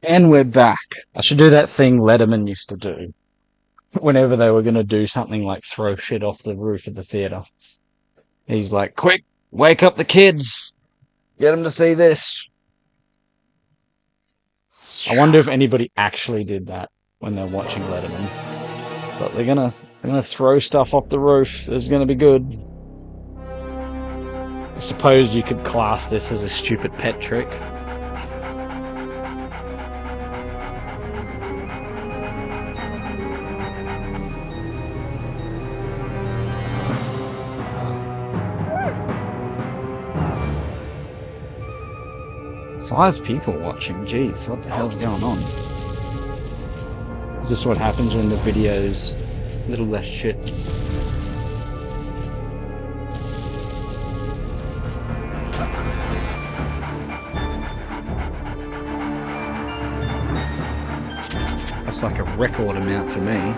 And we're back. I should do that thing Letterman used to do whenever they were going to do something like throw shit off the roof of the theater. He's like, quick, wake up the kids. Get them to see this. I wonder if anybody actually did that when they're watching Letterman. So they're gonna throw stuff off the roof. It's gonna be good. I suppose you could class this as a stupid pet trick. Five people watching, jeez, what the hell's going on? Is this what happens when the video's a little less shit? That's like a record amount for me.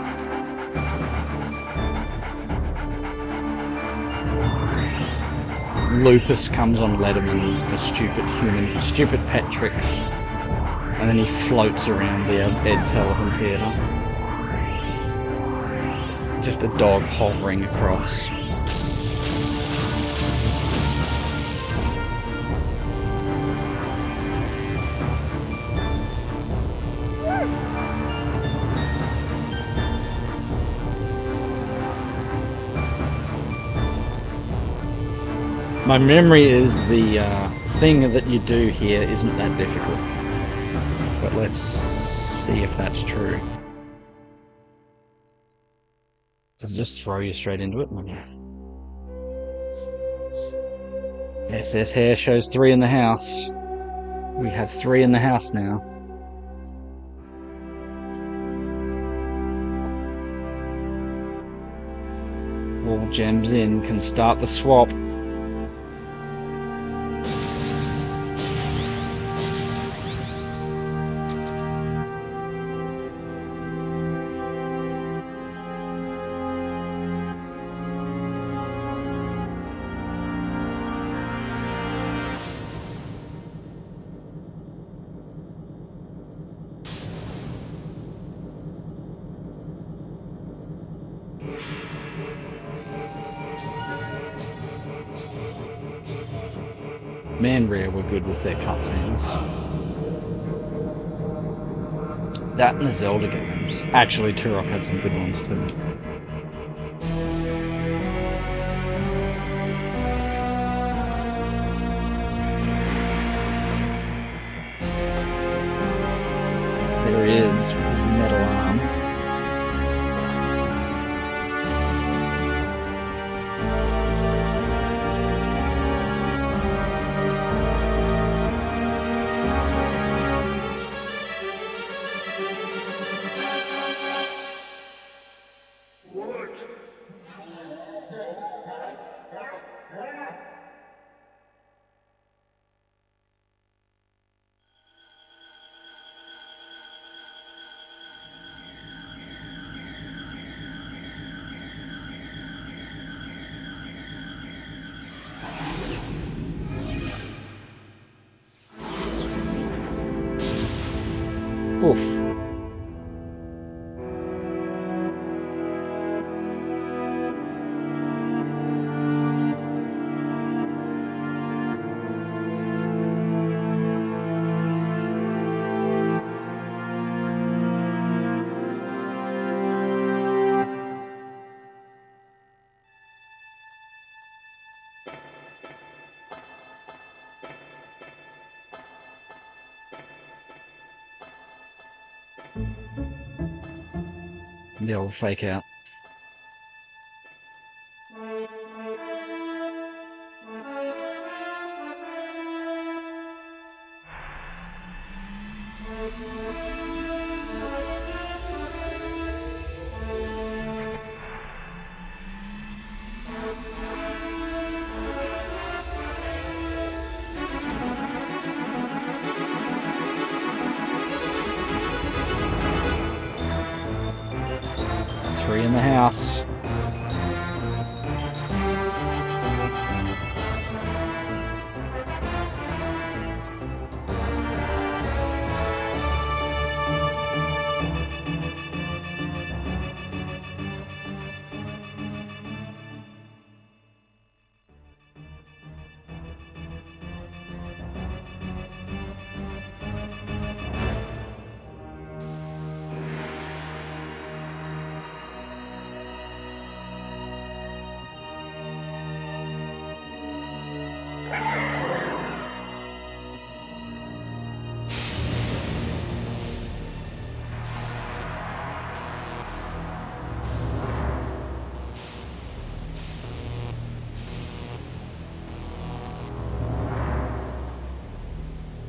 Lupus comes on Letterman for stupid pet tricks, and then he floats around the Ed Sullivan Theatre. Just a dog hovering across. My memory is the thing that you do here isn't that difficult. But let's see if that's true. Does it just throw you straight into it? SS Hair shows 3 in the house. We have 3 in the house now. All gems in, can start the swap. Man, Rare were good with their cutscenes. That and the Zelda games. Actually, Turok had some good ones too. There he is with his metal arm. Oof. The old fake out. Three in the house.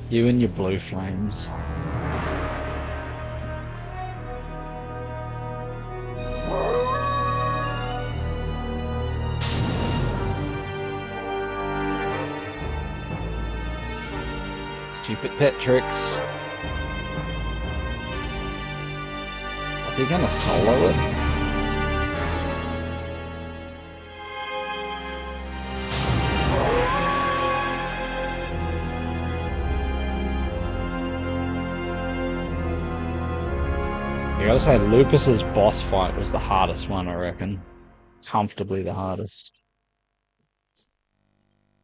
You and your blue flames. Stupid pet tricks. Is he gonna solo it? I gotta say, Lupus's boss fight was the hardest one, I reckon. Comfortably the hardest.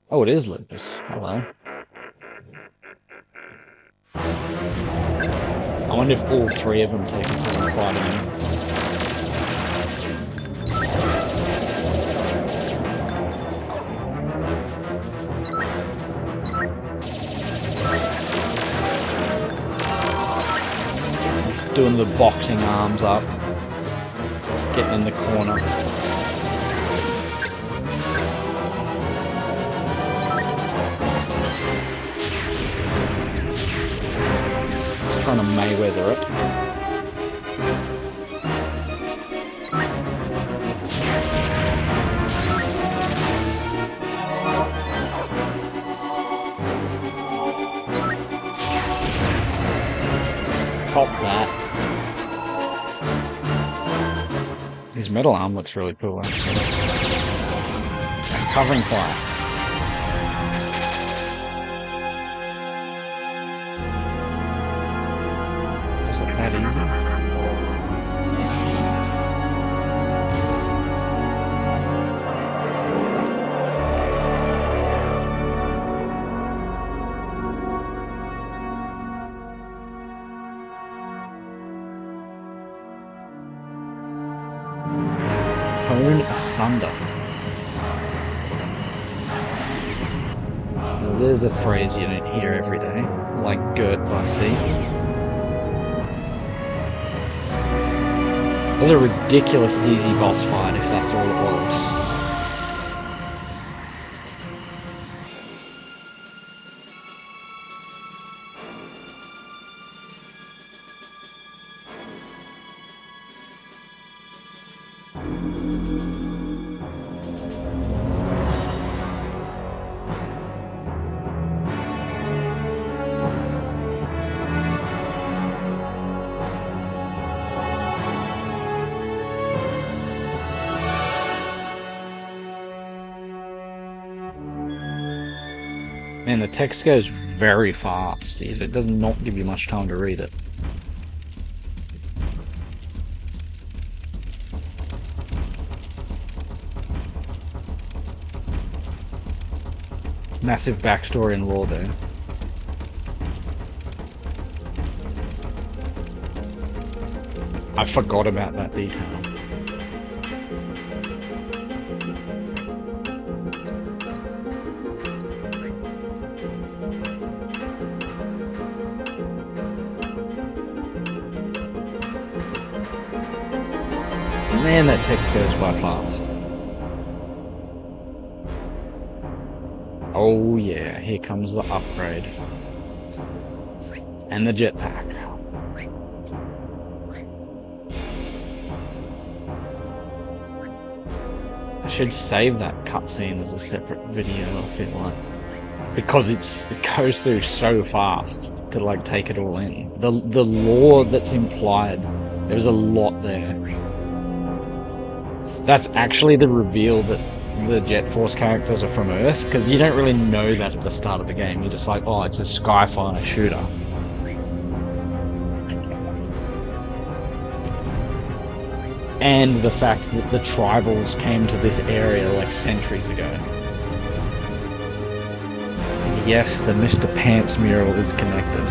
Oh, it is Lupus. Hello. I wonder if all three of them take a turn fighting him. Doing the boxing arms up, getting in the corner. Just trying to Mayweather it. Pop that. His metal arm looks really cool, actually. Covering fire. Was it that easy? Cone Asunder. Now, there's a phrase you don't hear every day, like Girt by Sea. That was a ridiculous easy boss fight, if that's all it was. And the text goes very fast. It does not give you much time to read it. Massive backstory and lore there. I forgot about that detail. Man, that text goes by fast. Oh yeah, here comes the upgrade. And the jetpack. I should save that cutscene as a separate video, I feel like. Because it goes through so fast to like take it all in. The lore that's implied, there's a lot there. That's actually the reveal that the Jet Force characters are from Earth, because you don't really know that at the start of the game. You're just like, oh, it's a Skyfire shooter. And the fact that the tribals came to this area like centuries ago. Yes, the Mr. Pants mural is connected.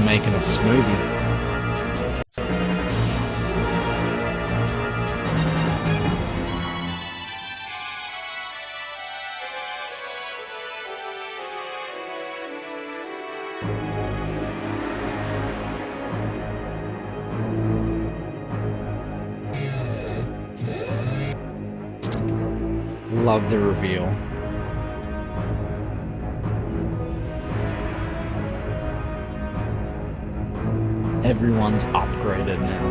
Making a smoothie. Love the reveal. Everyone's upgraded now.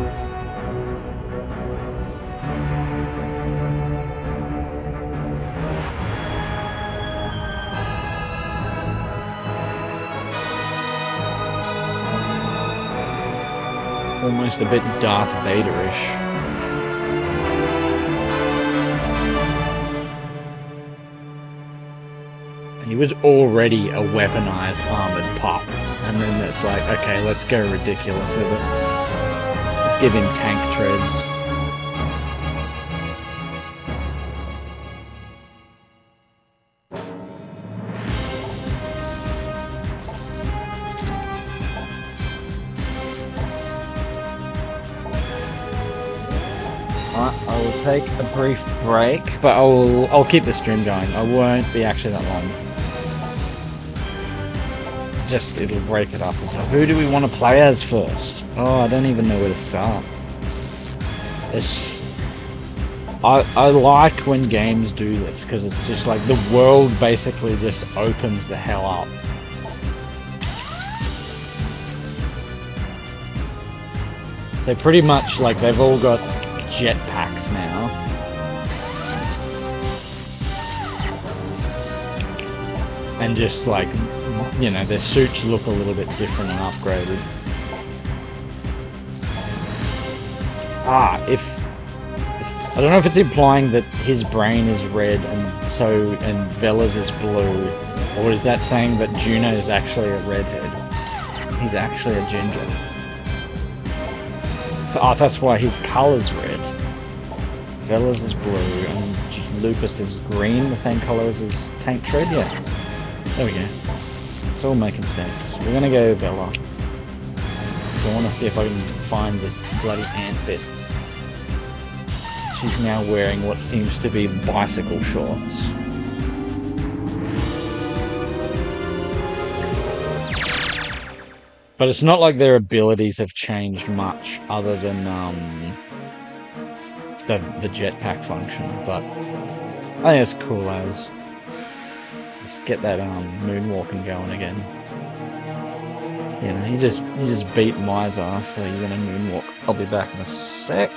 Almost a bit Darth Vader-ish. He was already a weaponized armored pup. And then it's like, okay, let's go ridiculous with it. Let's give him tank treads. Alright, I will take a brief break, but I'll keep the stream going. I won't be actually that long. Just it'll break it up as well. Who do we want to play as first? Oh, I don't even know where to start. I like when games do this because it's just like the world basically just opens the hell up. So pretty much like they've all got jetpacks now. And just like, you know, their suits look a little bit different and upgraded. I don't know if it's implying that his brain is red and Vela's is blue, or is that saying that Juno is actually a redhead? He's actually a ginger. Oh, that's why his color's red. Vela's is blue and Lupus is green, the same color as his tank tread. Yeah, there we go. It's all making sense. We're gonna go Vela. So I want to see if I can find this bloody ant bit. She's now wearing what seems to be bicycle shorts. But it's not like their abilities have changed much other than the jetpack function, but I think it's cool as. Let's get that moonwalking going again. You know, you just beat Mizar, so you're gonna moonwalk. I'll be back in a sec.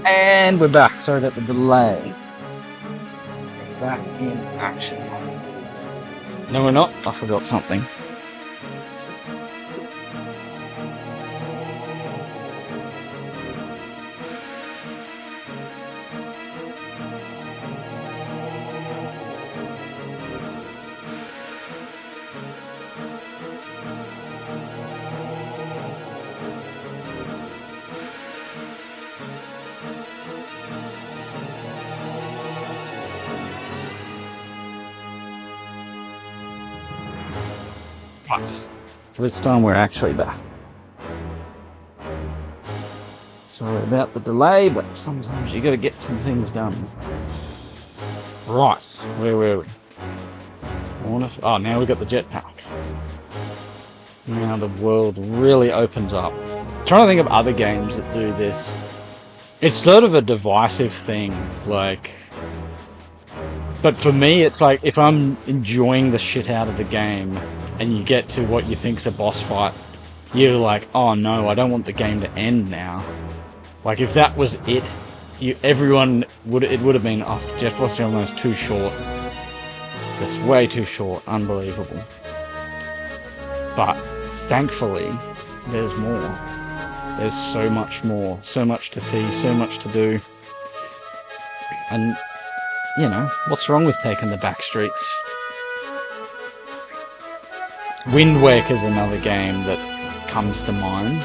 And we're back. Sorry about the delay. Back in action. No, we're not. I forgot something. So this time we're actually back. Sorry about the delay, but sometimes you gotta get some things done. Right, where were we? Oh, now we've got the jetpack. Now the world really opens up. I'm trying to think of other games that do this. It's sort of a divisive thing, like... But for me, it's like, if I'm enjoying the shit out of the game, and you get to what you think's a boss fight, you're like, oh no, I don't want the game to end now. Like, if that was it, it would have been, oh, Jet Force Gemini is too short. Just way too short, unbelievable. But, thankfully, there's more. There's so much more, so much to see, so much to do. And, you know, what's wrong with taking the back streets? Wind Waker's another game that comes to mind.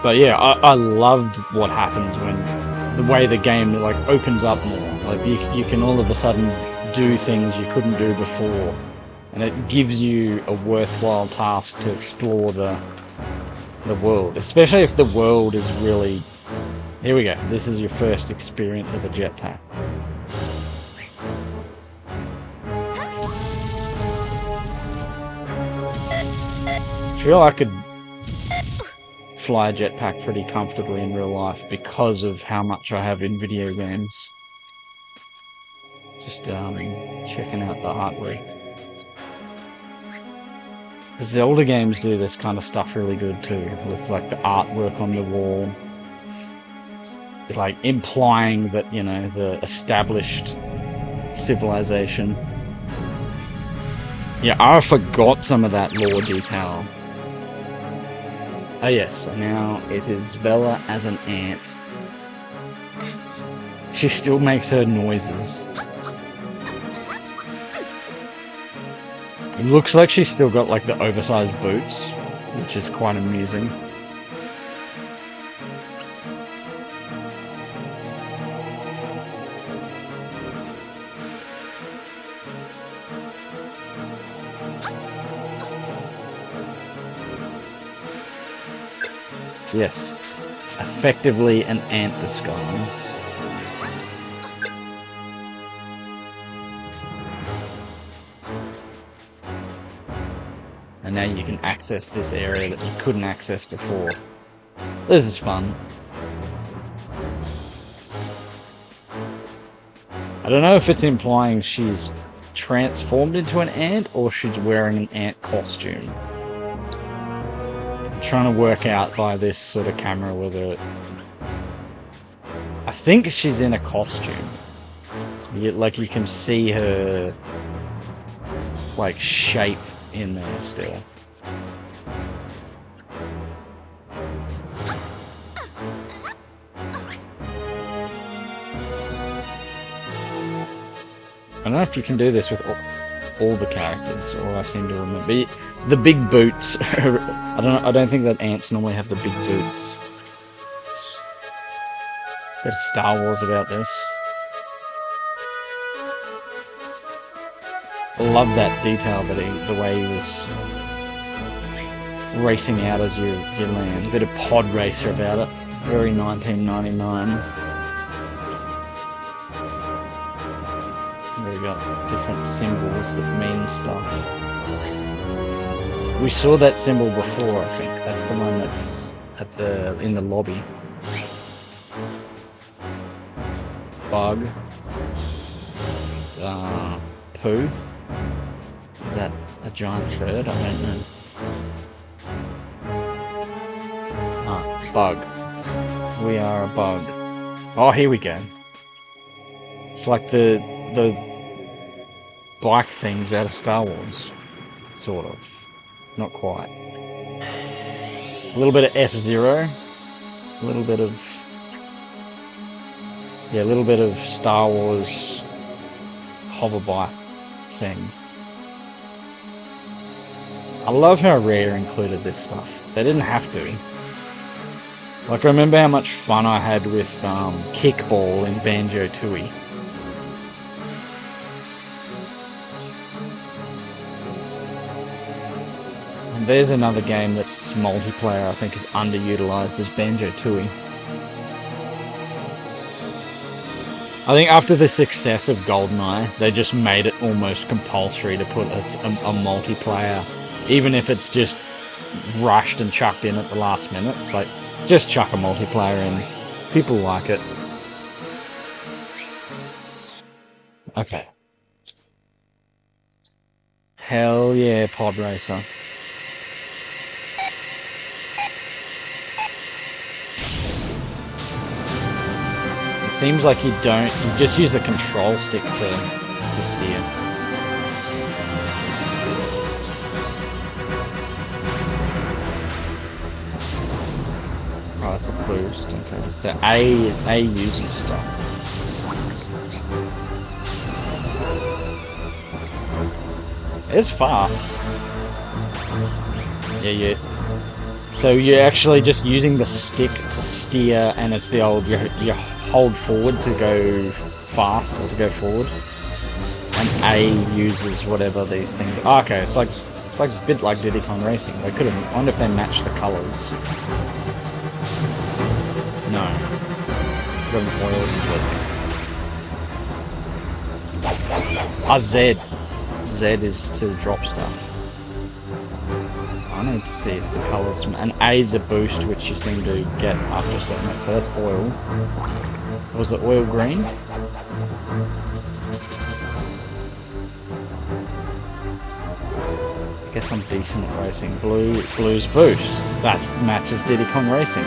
But yeah, I loved what happens when the way the game like opens up more. Like you can all of a sudden do things you couldn't do before, and it gives you a worthwhile task to explore the world, especially if the world is really... Here we go. This is your first experience of a jetpack. I feel I could fly a jetpack pretty comfortably in real life because of how much I have in video games. Just checking out the artwork. The Zelda games do this kind of stuff really good too, with like the artwork on the wall. Like implying that, you know, the established civilization. Yeah, I forgot some of that lore detail. Oh yes, so now it is Vela as an ant. She still makes her noises. It looks like she's still got like the oversized boots, which is quite amusing. Yes, effectively an ant disguise. And now you can access this area that you couldn't access before. This is fun. I don't know if it's implying she's transformed into an ant or she's wearing an ant costume. I'm trying to work out by this sort of camera whether... I think she's in a costume. Like you can see her like shape in there still. I don't know if you can do this with all the characters, or I seem to remember the big boots. I don't think that ants normally have the big boots. Bit of Star Wars about this. I love that detail that the way he was racing out as you land. A bit of pod racer about it. Very 1999. We got different symbols that mean stuff. We saw that symbol before, I think. That's the one that's in the lobby. Bug. Poo. Is that a giant bird? I don't know. Bug. We are a bug. Oh, here we go. It's like the bike things out of Star Wars. Sort of. Not quite. A little bit of F-Zero. A little bit of... yeah, a little bit of Star Wars hover bike thing. I love how Rare included this stuff. They didn't have to. Like, I remember how much fun I had with Kickball in Banjo-Tooie. And there's another game that's multiplayer I think is underutilized as Banjo-Tooie. I think after the success of GoldenEye, they just made it almost compulsory to put a multiplayer, even if it's just rushed and chucked in at the last minute. It's like, just chuck a multiplayer in. People like it. Okay. Hell yeah, Pod Racer. It seems like you just use the control stick to steer. Oh, that's a boost. Okay, so A uses stuff. It's fast. Yeah. So you're actually just using the stick to steer, and it's the old you hold forward to go fast or to go forward, and A uses whatever these things. Oh, okay, it's like a bit like Diddy Kong Racing. They could have. I wonder if they match the colours. No. Got an oil slick. Z. Z is to drop stuff. I need to see if the colours... And A is a boost, which you seem to get after a certain minute. So that's oil. Was the oil green? I guess I'm decent at racing. Blue's boost. That matches Diddy Kong Racing.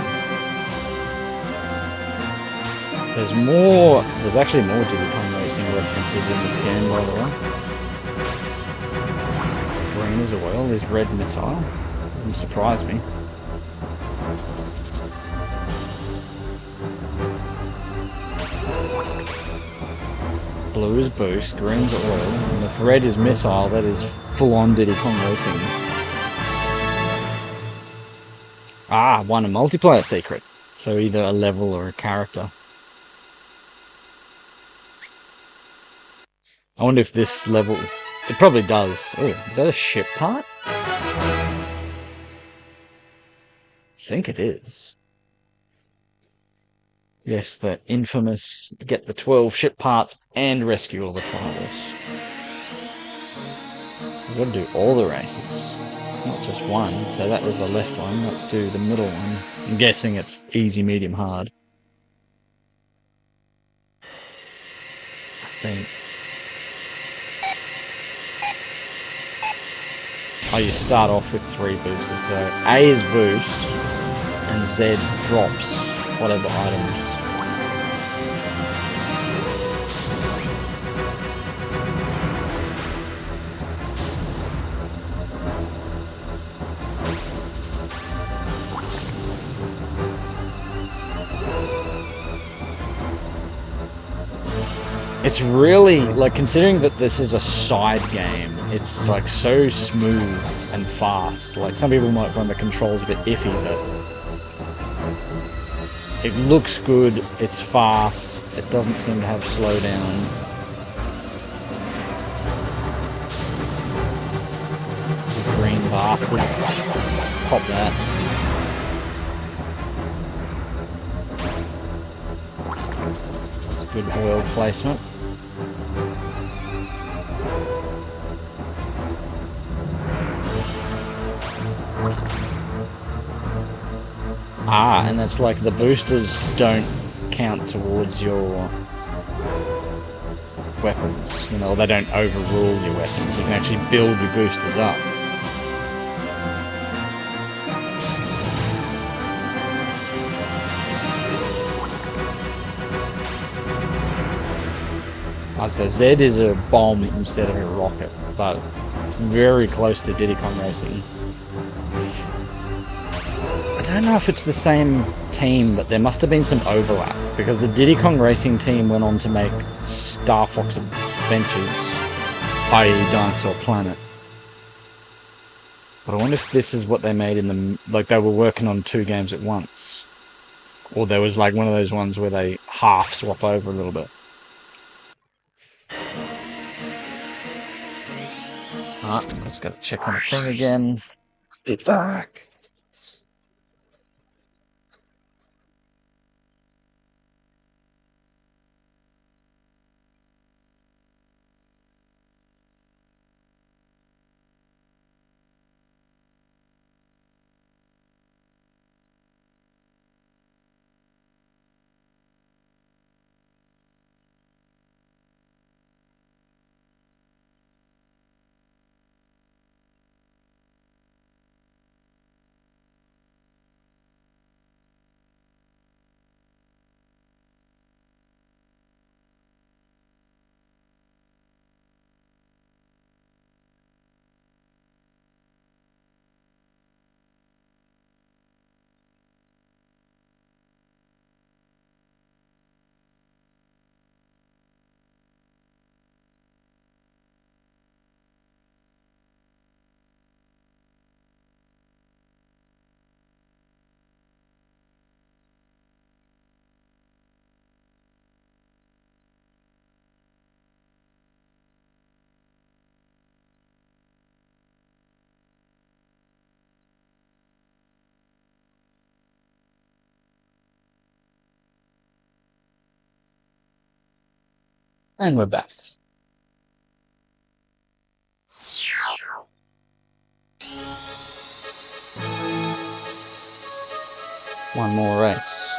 There's actually more Diddy Kong Racing references in the scan, by the way. Green is oil, there's red missile. Wouldn't surprise me. Blue is boost, green's oil, and if red is missile, that is full-on Diddy Kong Racing. Ah, won a multiplayer secret. So either a level or a character. I wonder if this level... It probably does. Oh, is that a ship part? I think it is. Yes, the infamous get the 12 ship parts and rescue all the tribals. We've got to do all the races, not just one. So that was the left one. Let's do the middle one. I'm guessing it's easy, medium, hard. I think. Oh, you start off with 3 boosters, so A is boost, and Z drops whatever items. It's really, like, considering that this is a side game, it's like so smooth and fast. Like, some people might find the controls a bit iffy, but it looks good, it's fast, it doesn't seem to have slowdown. Green bastard. Pop that. That's good oil placement. Ah, and that's like the boosters don't count towards your weapons. You know, they don't overrule your weapons. You can actually build your boosters up. So Z is a bomb instead of a rocket, but very close to Diddy Kong Racing. I don't know if it's the same team, but there must have been some overlap, because the Diddy Kong Racing team went on to make Star Fox Adventures, i.e. Dinosaur Planet. But I wonder if this is what they made in the... like, they were working on 2 games at once. Or there was like one of those ones where they half swap over a little bit. Alright, let's go check on the thing again. Be back. And we're back. One more race.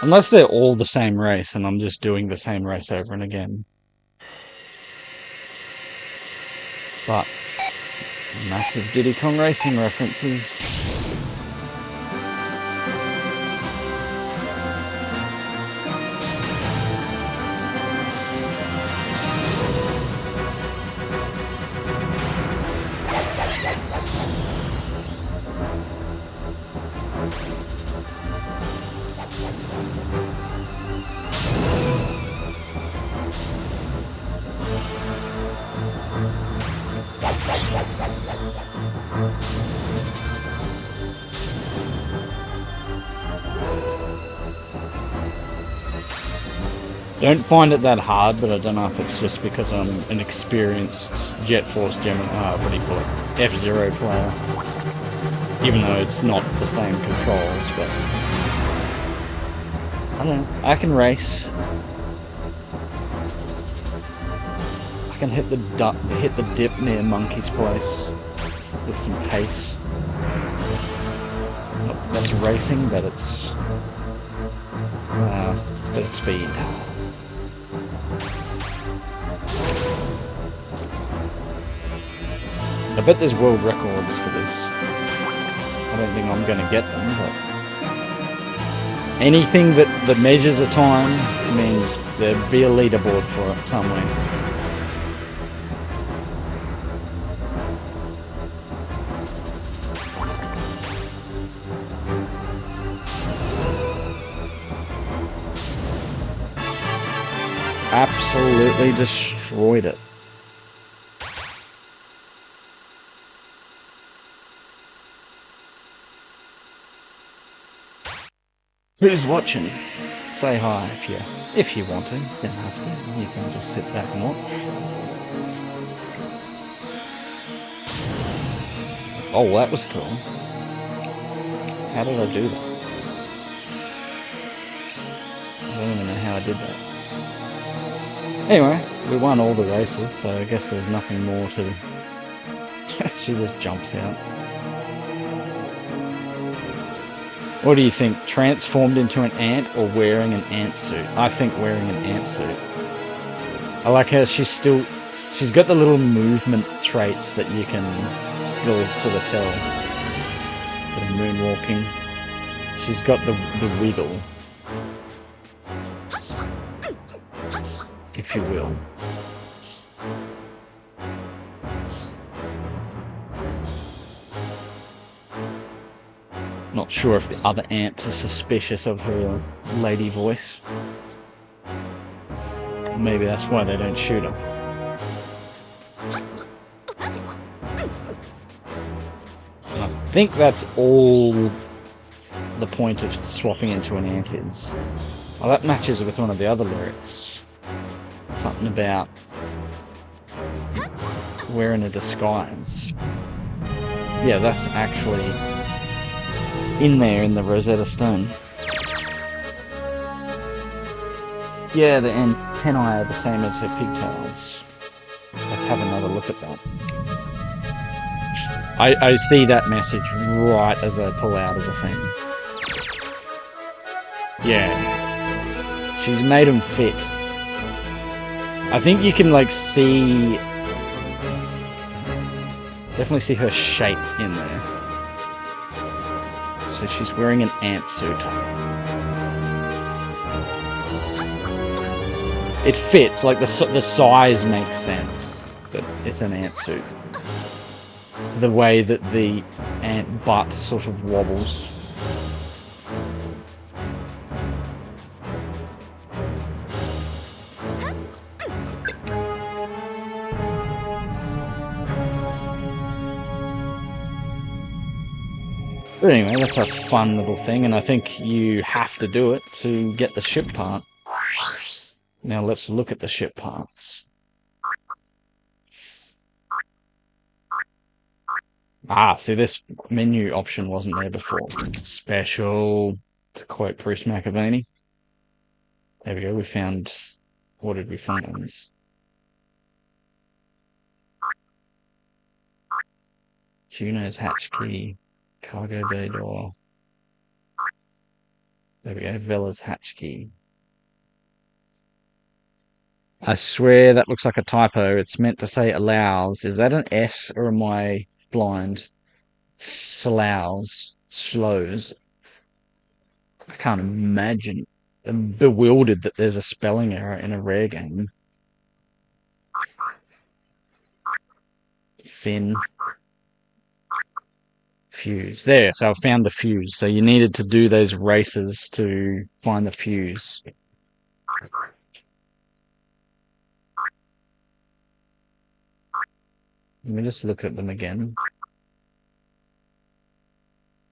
Unless they're all the same race and I'm just doing the same race over and again. But massive Diddy Kong Racing references. Don't find it that hard, but I don't know if it's just because I'm an experienced Jet Force Gemini, what do you call it, F-Zero player. Even though it's not the same controls, but I don't know, I can race. I can hit the dip near Monkey's place with some pace. Oh, that's racing, but it's a bit of speed. I bet there's world records for this. I don't think I'm going to get them, but anything that measures a time means there'll be a leaderboard for it somewhere. Absolutely destroyed it. Who's watching? Say hi if you want to. You don't have to. You can just sit back and watch. Oh, that was cool. How did I do that? I don't even know how I did that. Anyway, we won all the races, so I guess there's nothing more to... She just jumps out. What do you think? Transformed into an ant or wearing an ant suit? I think wearing an ant suit. I like how she's got the little movement traits that you can still sort of tell. Bit of moonwalking. She's got the wiggle, if you will. Not sure if the other ants are suspicious of her lady voice. Maybe that's why they don't shoot her. And I think that's all the point of swapping into an ant is. Oh, that matches with one of the other lyrics. Something about wearing a disguise. Yeah, that's actually... It's in there in the Rosetta Stone. Yeah, the antennae are the same as her pigtails. Let's have another look at that. I see that message right as I pull out of the thing. Yeah. She's made them fit. I think you can, like, see... Definitely see her shape in there. So she's wearing an ant suit. It fits, like the size makes sense, but it's an ant suit. The way that the ant butt sort of wobbles. But anyway, that's a fun little thing, and I think you have to do it to get the ship part. Now let's look at the ship parts. Ah, see, this menu option wasn't there before. Special, to quote Bruce McAvaney. There we go, we found... What did we find on this? Juno's hatch key. Cargo bay door. There we go, Vela's hatch key. I swear that looks like a typo. It's meant to say allows. Is that an S or am I blind? Slows. Slows. I can't imagine. I'm bewildered that there's a spelling error in a Rare game. Fin. Fuse. There, so I found the fuse. So you needed to do those races to find the fuse. Let me just look at them again.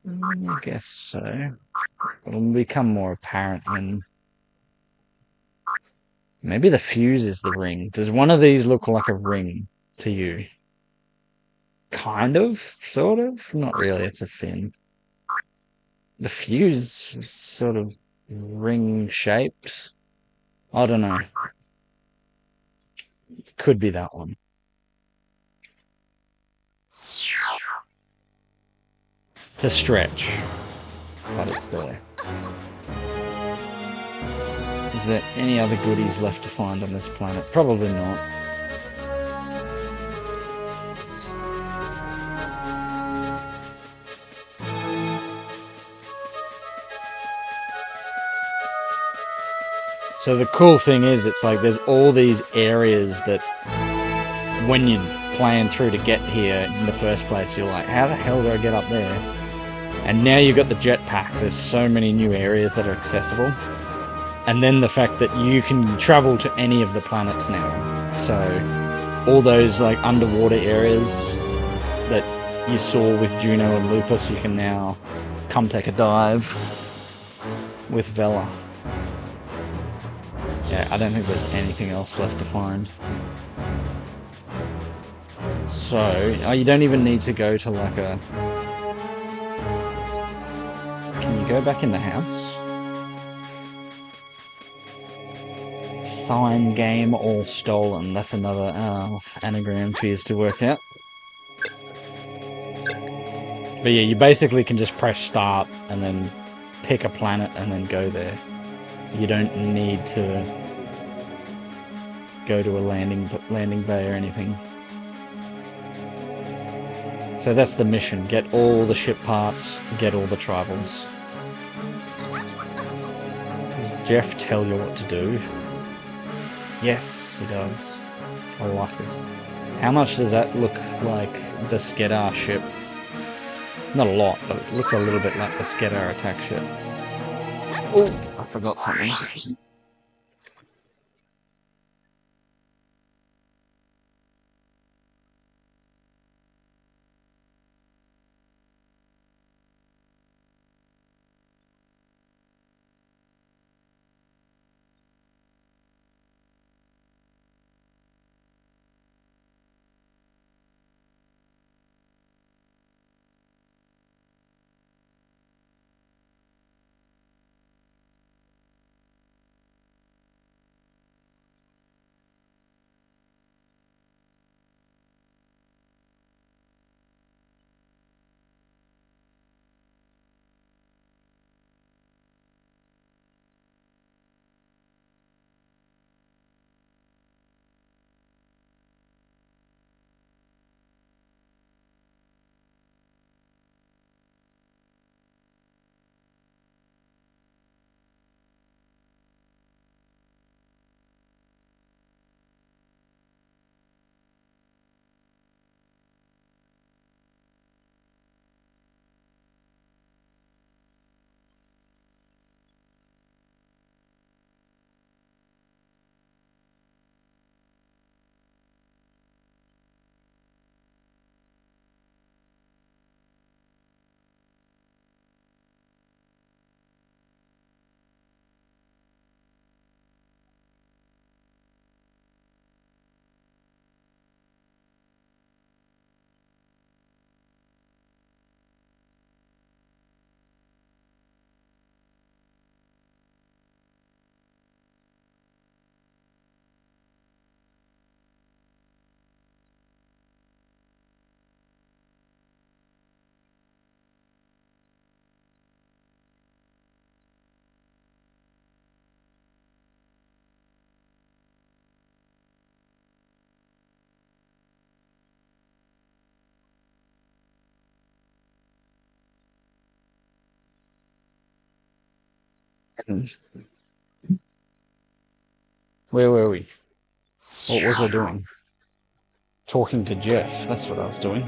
I guess so. It'll become more apparent when... Maybe the fuse is the ring. Does one of these look like a ring to you? Kind of, sort of. Not really, it's a fin. The fuse is sort of ring-shaped. I don't know. Could be that one. It's a stretch, but it's there. Is there any other goodies left to find on this planet? Probably not. So the cool thing is, it's like there's all these areas that when you plan through to get here in the first place, you're like, how the hell do I get up there? And now you've got the jetpack, there's so many new areas that are accessible. And then the fact that you can travel to any of the planets now. So all those like underwater areas that you saw with Juno and Lupus, you can now come take a dive with Vela. Yeah, I don't think there's anything else left to find. So, you don't even need to go to like a... Can you go back in the house? Sign game all stolen. That's another anagram fears to work out. But yeah, you basically can just press start and then pick a planet and then go there. You don't need to go to a landing bay or anything. So that's the mission. Get all the ship parts, get all the tribals. Does Jeff tell you what to do? Yes, he does. I like this. How much does that look like the Skedar ship? Not a lot, but it looks a little bit like the Skedar attack ship. Oh, I forgot something. Where were we? What was I doing? Talking to Jeff, that's what I was doing.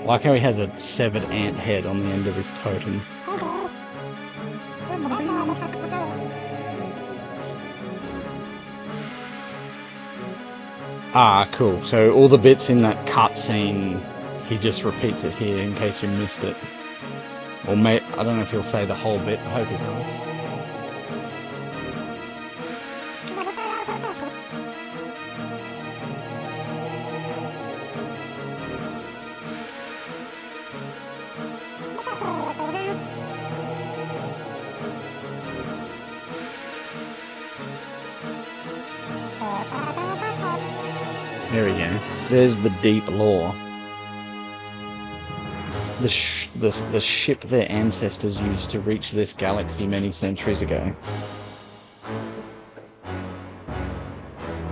Like how he has a severed ant head on the end of his totem. Ah, cool. So all the bits in that cutscene, he just repeats it here in case you missed it. Or I don't know if he'll say the whole bit, I hope he does. There we go. There's the deep lore. The ship their ancestors used to reach this galaxy many centuries ago.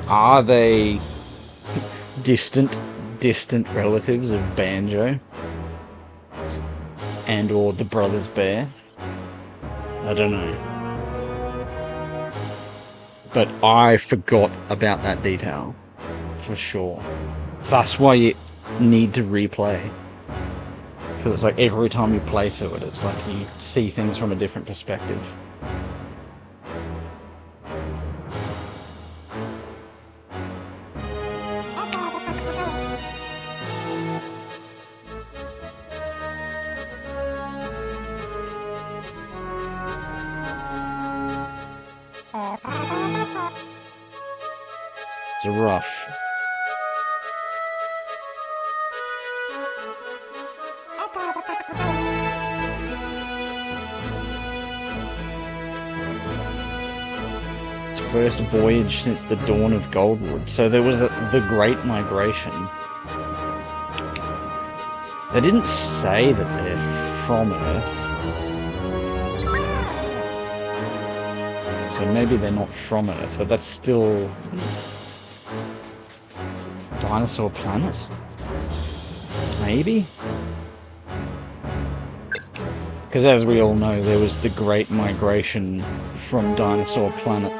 Are they distant relatives of Banjo? and or the Brothers Bear. I don't know. But I forgot about that detail, for sure. That's why you need to replay. Because it's like every time you play through it, it's like you see things from a different perspective. It's a rush. It's first voyage since the dawn of Goldwood. So there was the Great Migration. They didn't say that they're from Earth. So maybe they're not from Earth, but that's still... Dinosaur Planet? Maybe? Because as we all know, there was the Great Migration from Dinosaur Planet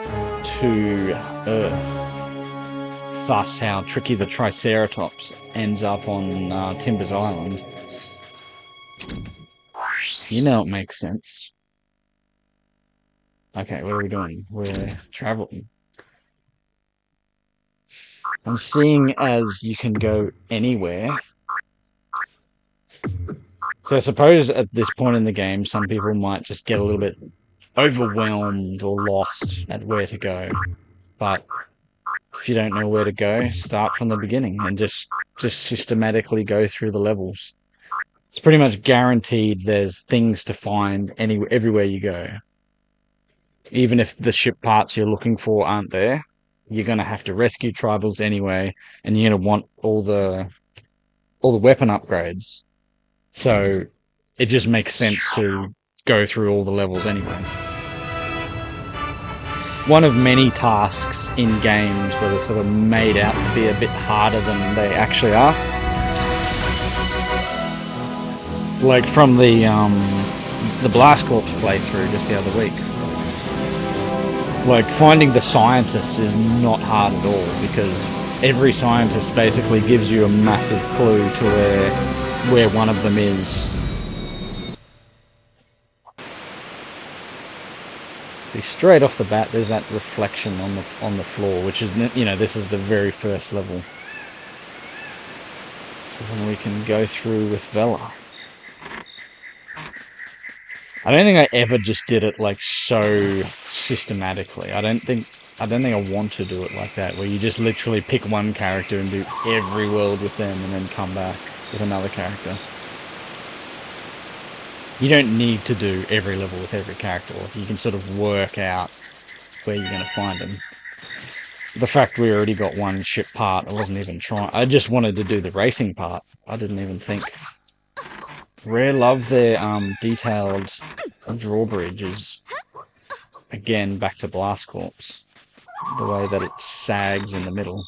to Earth. Thus how Tricky the Triceratops ends up on Timbers Island. You know it makes sense. Okay, what are we doing? We're traveling. And seeing as you can go anywhere... So I suppose at this point in the game, some people might just get a little bit overwhelmed or lost at where to go. But if you don't know where to go, start from the beginning and just systematically go through the levels. It's pretty much guaranteed there's things to find everywhere you go. Even if the ship parts you're looking for aren't there, you're going to have to rescue tribals anyway, and you're going to want all the weapon upgrades. So it just makes sense to go through all the levels anyway. One of many tasks in games that are sort of made out to be a bit harder than they actually are. Like from the Blast Corps playthrough just the other week. Like, finding the scientists is not hard at all, because every scientist basically gives you a massive clue to where one of them is. See, straight off the bat, there's that reflection on the floor, which is, you know, this is the very first level. So then we can go through with Vela. I don't think I ever just did it like so systematically. I don't think I want to do it like that, where you just literally pick one character and do every world with them and then come back with another character. You don't need to do every level with every character. You can sort of work out where you're going to find them. The fact we already got one ship part, I wasn't even trying. I just wanted to do the racing part. I didn't even think. Rare love their detailed drawbridges. Again, back to Blast Corps. The way that it sags in the middle.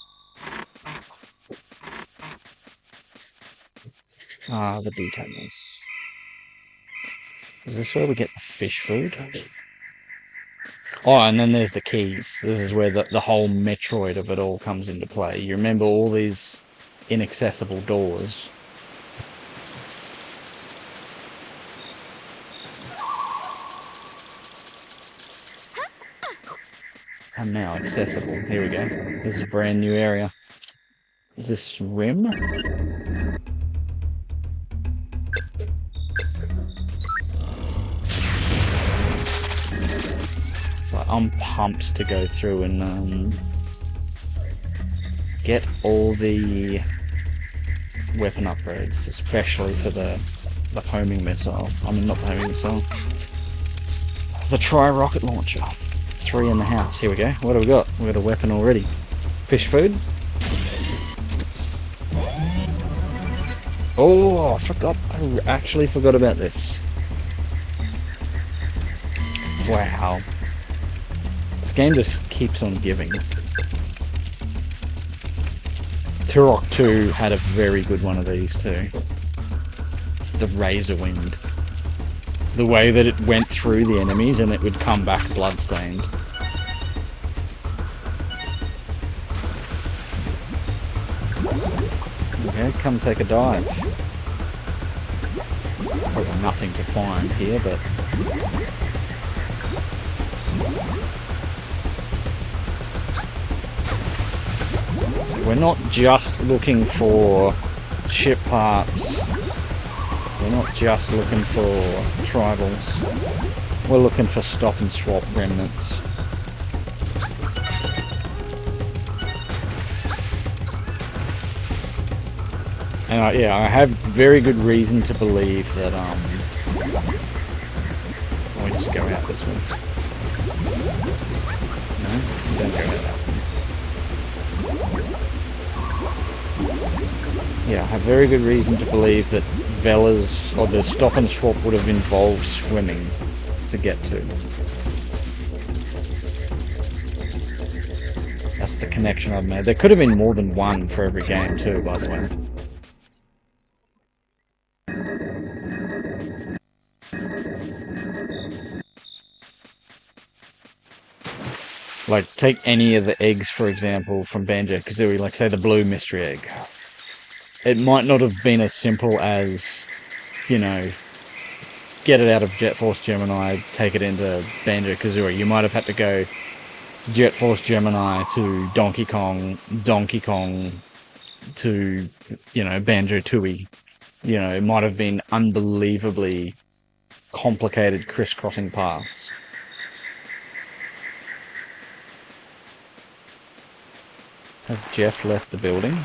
Ah, the details. Is this where we get the fish food? Oh, and then there's the keys. This is where the whole Metroid of it all comes into play. You remember all these inaccessible doors. And now accessible. Here we go. This is a brand new area. Is this rim? So I'm pumped to go through and get all the weapon upgrades, especially for the homing missile. I mean, not the homing missile. The tri-rocket launcher. 3 in the house. Here we go. What do we got? We've got a weapon already. Fish food. Oh, I forgot. I actually forgot about this. Wow. This game just keeps on giving. Turok 2 had a very good one of these too. The Razor Wind. the way that it went through the enemies and it would come back bloodstained. Okay, come take a dive. Probably nothing to find here, but... So we're not just looking for ship parts. We're not just looking for tribals. We're looking for Stop and Swop remnants. And yeah, I have very good reason to believe that, we just go out this way. No, don't go out that way. Yeah, I have very good reason to believe that Vela's, or the Stop and Swap would have involved swimming to get to. That's the connection I've made. There could have been more than one for every game too, by the way. Like, take any of the eggs, for example, from Banjo-Kazooie, like say the blue mystery egg. It might not have been as simple as, you know, get it out of Jet Force Gemini, take it into Banjo-Kazooie. You might have had to go Jet Force Gemini to Donkey Kong to, you know, Banjo-Tooie. You know, it might have been unbelievably complicated crisscrossing paths. Has Jeff left the building?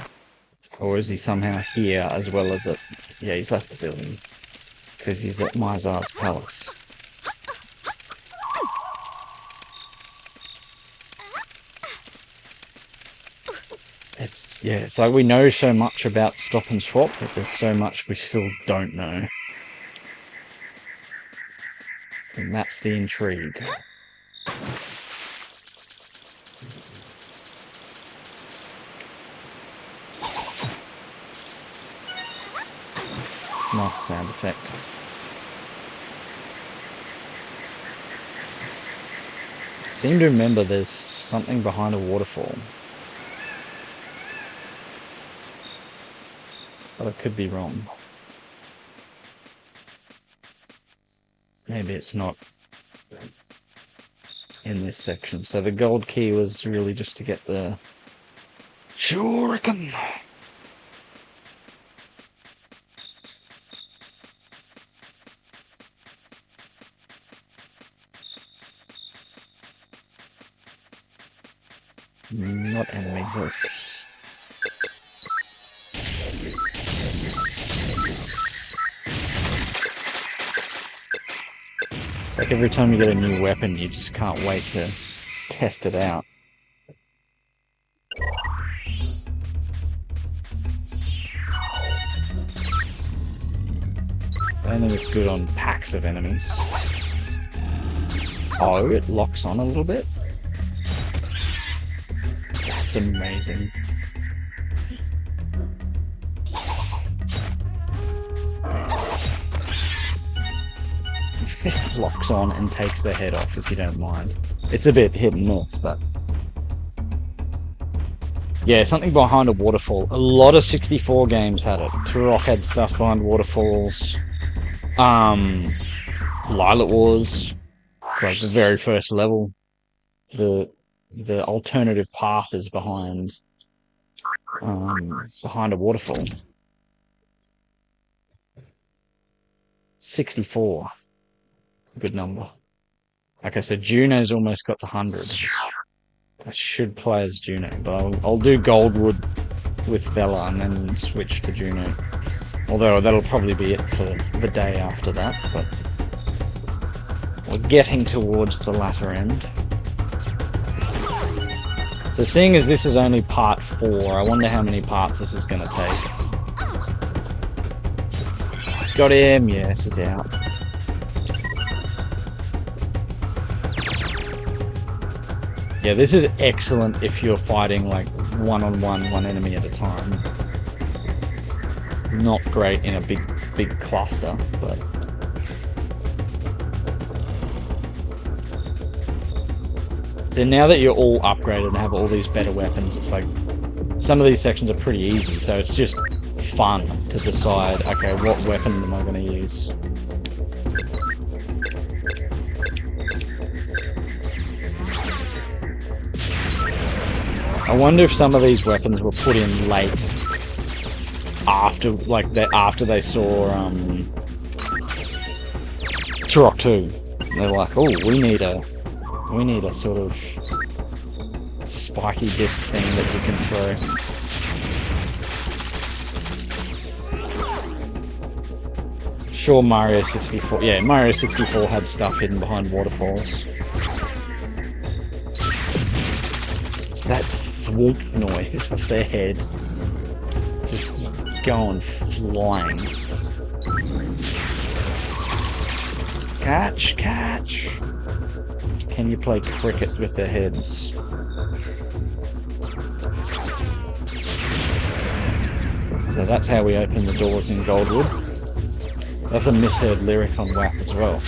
Or is he somehow here as well as at... Yeah, he's left the building. Because he's at Mizar's palace. It's... Yeah, it's like we know so much about Stop and Swap, but there's so much we still don't know. And that's the intrigue. Nice sound effect. I seem to remember there's something behind a waterfall. But I could be wrong. Maybe it's not in this section. So the gold key was really just to get the Shuriken. Not enemies, it's like every time you get a new weapon, you just can't wait to test it out. I don't think it's good on packs of enemies. Oh, it locks on a little bit. That's amazing. It locks on and takes the head off, if you don't mind. It's a bit hit and miss, but... Yeah, something behind a waterfall. A lot of 64 games had it. Turok had stuff behind waterfalls. Lilac Wars. It's like the very first level. The alternative path is behind a waterfall. 64. Good number. Okay, so Juno's almost got the 100. I should play as Juno, but I'll do Goldwood with Vela and then switch to Juno. Although that'll probably be it for the day after that, but we're getting towards the latter end. So seeing as this is only part 4, I wonder how many parts this is going to take. It's got him, yes, he's out. Yeah, this is excellent if you're fighting like one-on-one, one enemy at a time. Not great in a big cluster, but So now that you're all upgraded and have all these better weapons, it's like some of these sections are pretty easy, so it's just fun to decide, okay, what weapon am I going to use? I wonder if some of these weapons were put in late after, like, after they saw Turok 2. They're like, oh, we need a sort of spiky disc thing that we can throw. Sure, Mario 64. Yeah, Mario 64 had stuff hidden behind waterfalls. That thwomp noise of their head just going flying. Catch, catch. Can you play cricket with their heads? So that's how we open the doors in Goldwood. That's a misheard lyric on WAP as well.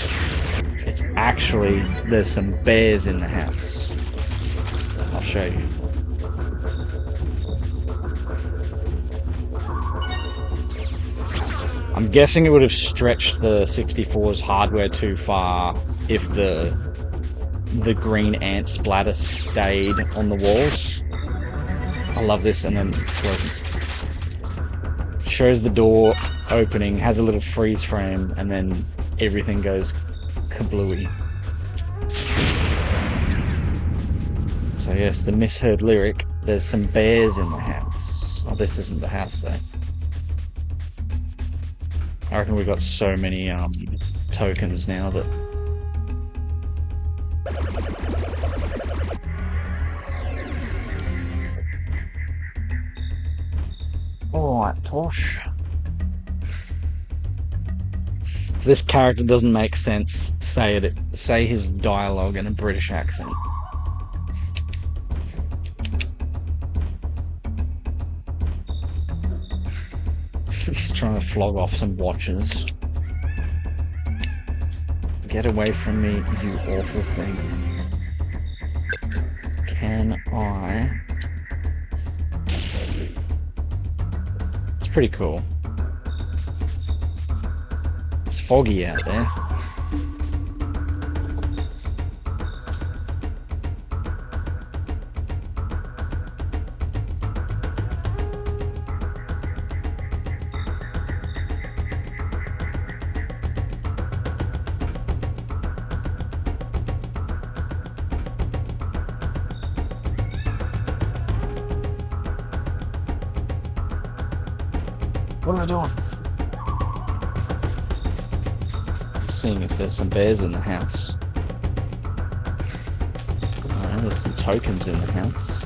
It's actually, there's some bears in the house. I'll show you. I'm guessing it would have stretched the 64's hardware too far if the green ant splatter stayed on the walls. I love this, and then it's like, shows the door opening, has a little freeze frame, and then everything goes kablooey. So yes, the misheard lyric, there's some bears in the house. Oh, this isn't the house though. I reckon we've got so many tokens now that... Alright, Tosh. If this character doesn't make sense, say his dialogue in a British accent. He's trying to flog off some watches. Get away from me, you awful thing. Can I... It's pretty cool. It's foggy out there. What am I doing? Seeing if there's some bears in the house. Oh, there's some tokens in the house.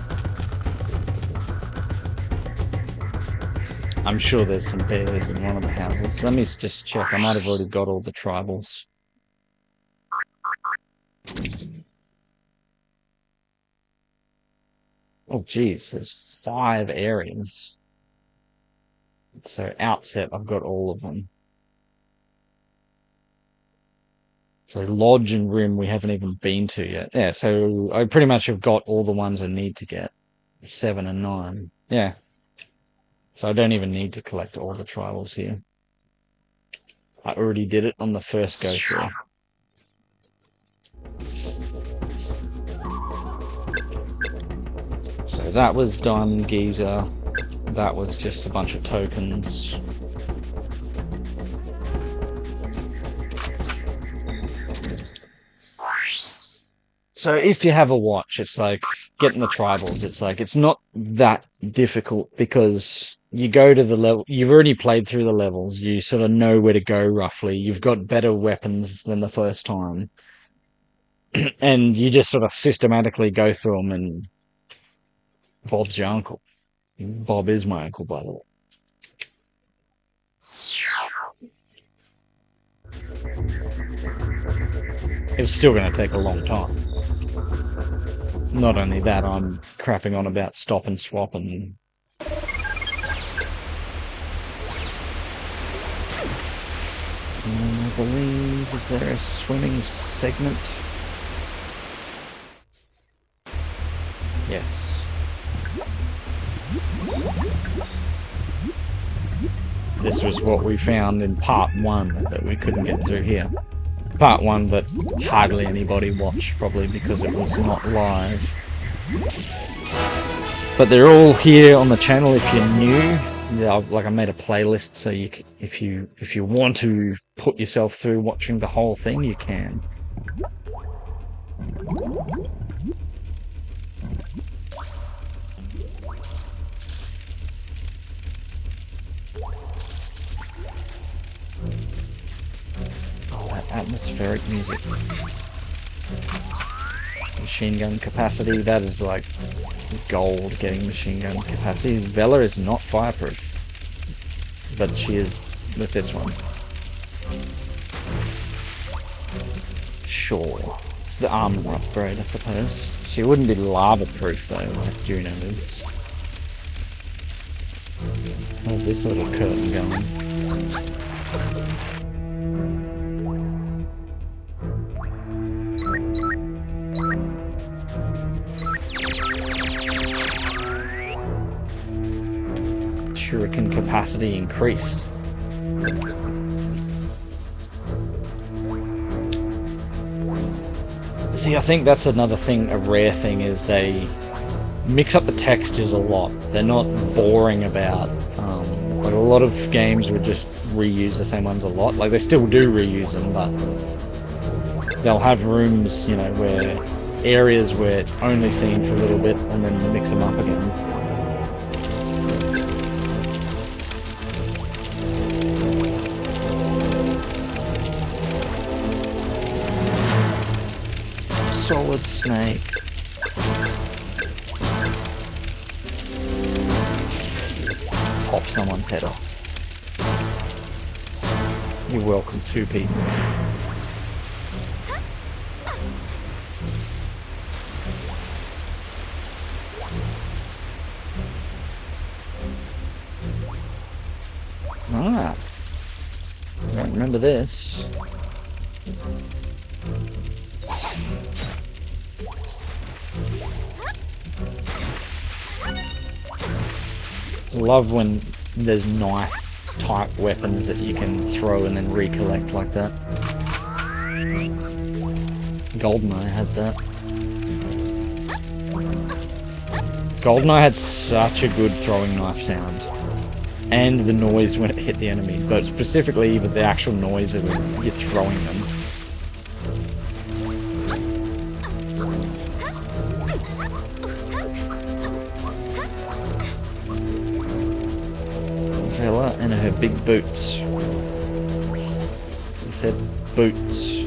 I'm sure there's some bears in one of the houses. Let me just check. I might have already got all the tribals. Oh geez, there's 5 areas. So outset, I've got all of them. So Lodge and Rim we haven't even been to yet. Yeah, so I pretty much have got all the ones I need to get. 7 and 9. Yeah. So I don't even need to collect all the tribals here. I already did it on the first go through. So that was Diamond Geezer. That was just a bunch of tokens. So if you have a watch, it's like getting the tribals. It's like, it's not that difficult because you go to the level, you've already played through the levels. You sort of know where to go roughly. You've got better weapons than the first time. And you just sort of systematically go through them, and Bob's your uncle. Bob is my uncle, by the way. It's still going to take a long time. Not only that, I'm crapping on about Stop and Swap and... I believe, is there a swimming segment? Yes. This was what we found in part 1 that we couldn't get through here. Part 1 that hardly anybody watched, probably because it was not live. But they're all here on the channel if you're new. Like I made a playlist, so if you want to put yourself through watching the whole thing, you can. Oh, that atmospheric music. Machine gun capacity, that is like gold getting machine gun capacity. Vela is not fireproof, but she is with this one. Sure. It's the armor upgrade, I suppose. She wouldn't be lava proof though, like Juno is. How's this little curtain going? Shuriken capacity increased. See, I think that's another thing, a rare thing, is they mix up the textures a lot. They're not boring about, like a lot of games would just reuse the same ones a lot. Like, they still do reuse them, but they'll have rooms, you know, where areas where it's only seen for a little bit and then mix them up again. Solid snake. Pop someone's head off. You're welcome, 2 people. Ah. I don't remember this. Love when there's knife type weapons that you can throw and then recollect like that. GoldenEye had that. GoldenEye had such a good throwing knife sound. And the noise when it hit the enemy, but specifically even the actual noise of you throwing them. Vela and her big boots. He said boots.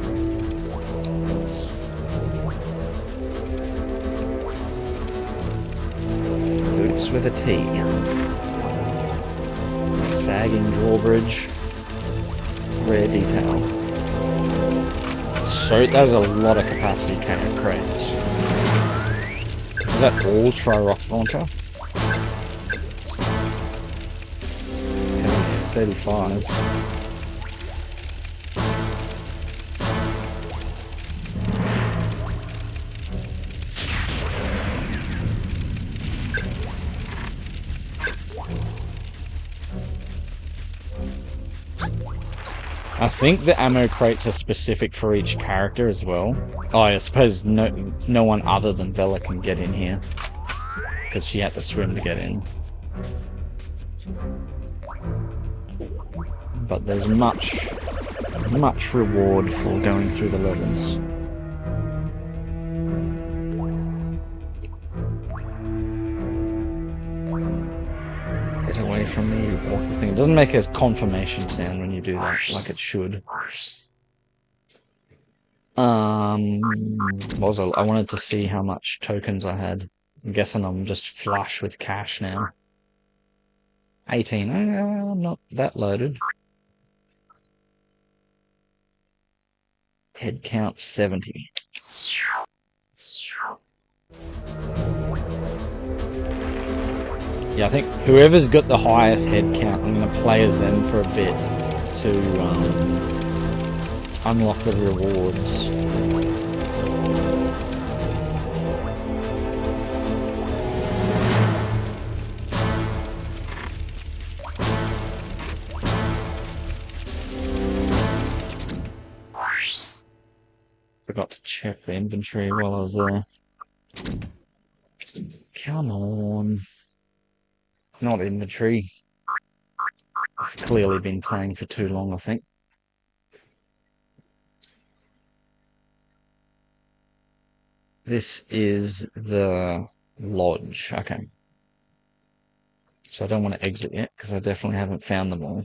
Boots with a T. Sagging drawbridge. Rare detail. So there's a lot of capacity crates. Is that all tri-rocket launcher? 35. I think the ammo crates are specific for each character as well. Oh, I suppose no one other than Vela can get in here, because she had to swim to get in. But there's much reward for going through the levels. Get away from me, you awful thing. It doesn't make a confirmation sound when you do that, like it should. I wanted to see how much tokens I had. I'm guessing I'm just flush with cash now. 18. I'm not that loaded. Head count 70. Yeah, I think whoever's got the highest head count, I'm going to play as them for a bit to unlock the rewards. check the inventory while I was there. Come on. Not inventory. I've clearly been playing for too long, I think. This is the lodge. Okay. So I don't want to exit yet, because I definitely haven't found them all.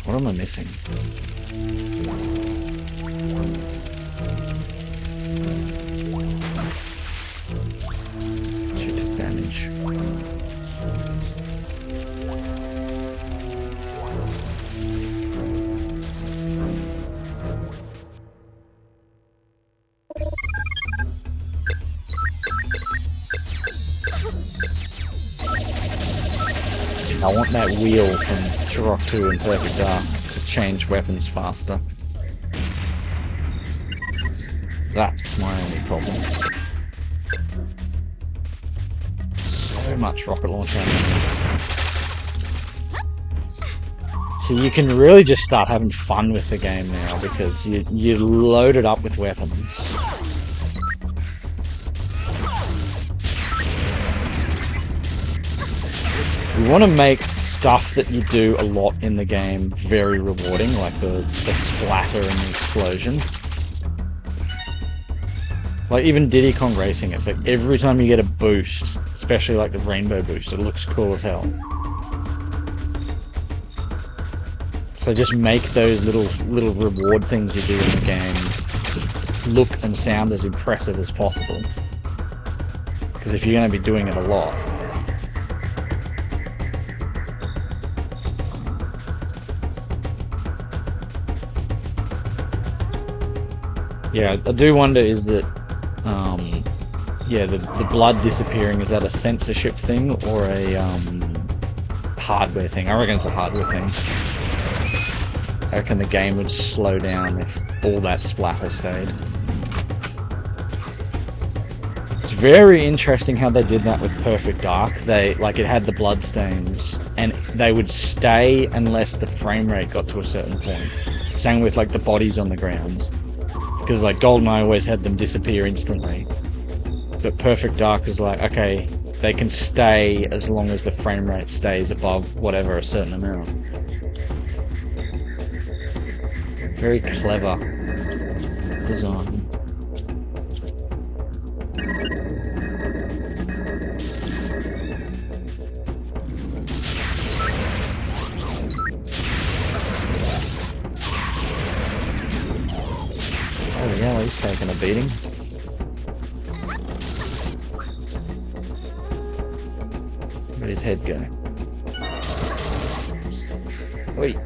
What am I missing? She took damage. I want that wheel from Turok 2 and Perfect Dark to change weapons faster. That's my only problem. So much rocket launcher ammo. So you can really just start having fun with the game now because you load it up with weapons. You want to make stuff that you do a lot in the game very rewarding, like the splatter and the explosion. Like even Diddy Kong Racing, it's like every time you get a boost, especially like the rainbow boost, it looks cool as hell. So just make those little reward things you do in the game look and sound as impressive as possible. Because if you're going to be doing it a lot, yeah, I do wonder is that, yeah, the blood disappearing, is that a censorship thing or a hardware thing? I reckon it's a hardware thing. I reckon the game would slow down if all that splatter stayed. It's very interesting how they did that with Perfect Dark. Like it had the blood stains, and they would stay unless the frame rate got to a certain point. Same with like the bodies on the ground. Because like GoldenEye always had them disappear instantly. But Perfect Dark is like, okay, they can stay as long as the frame rate stays above whatever, a certain amount. Very clever design. Oh yeah, he's taking a beating. Where'd his head go? Wait.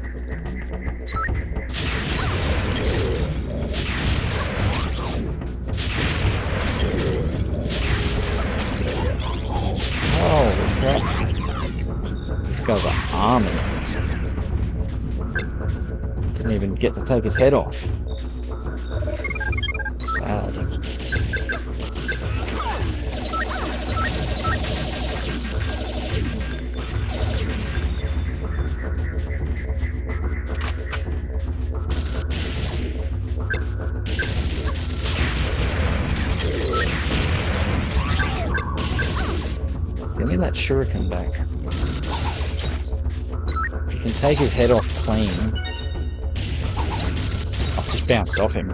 Holy crap. This guy's an army. Didn't even get to take his head off. Sad. Give me that shuriken back. If you can take his head off clean. I've just bounced off him.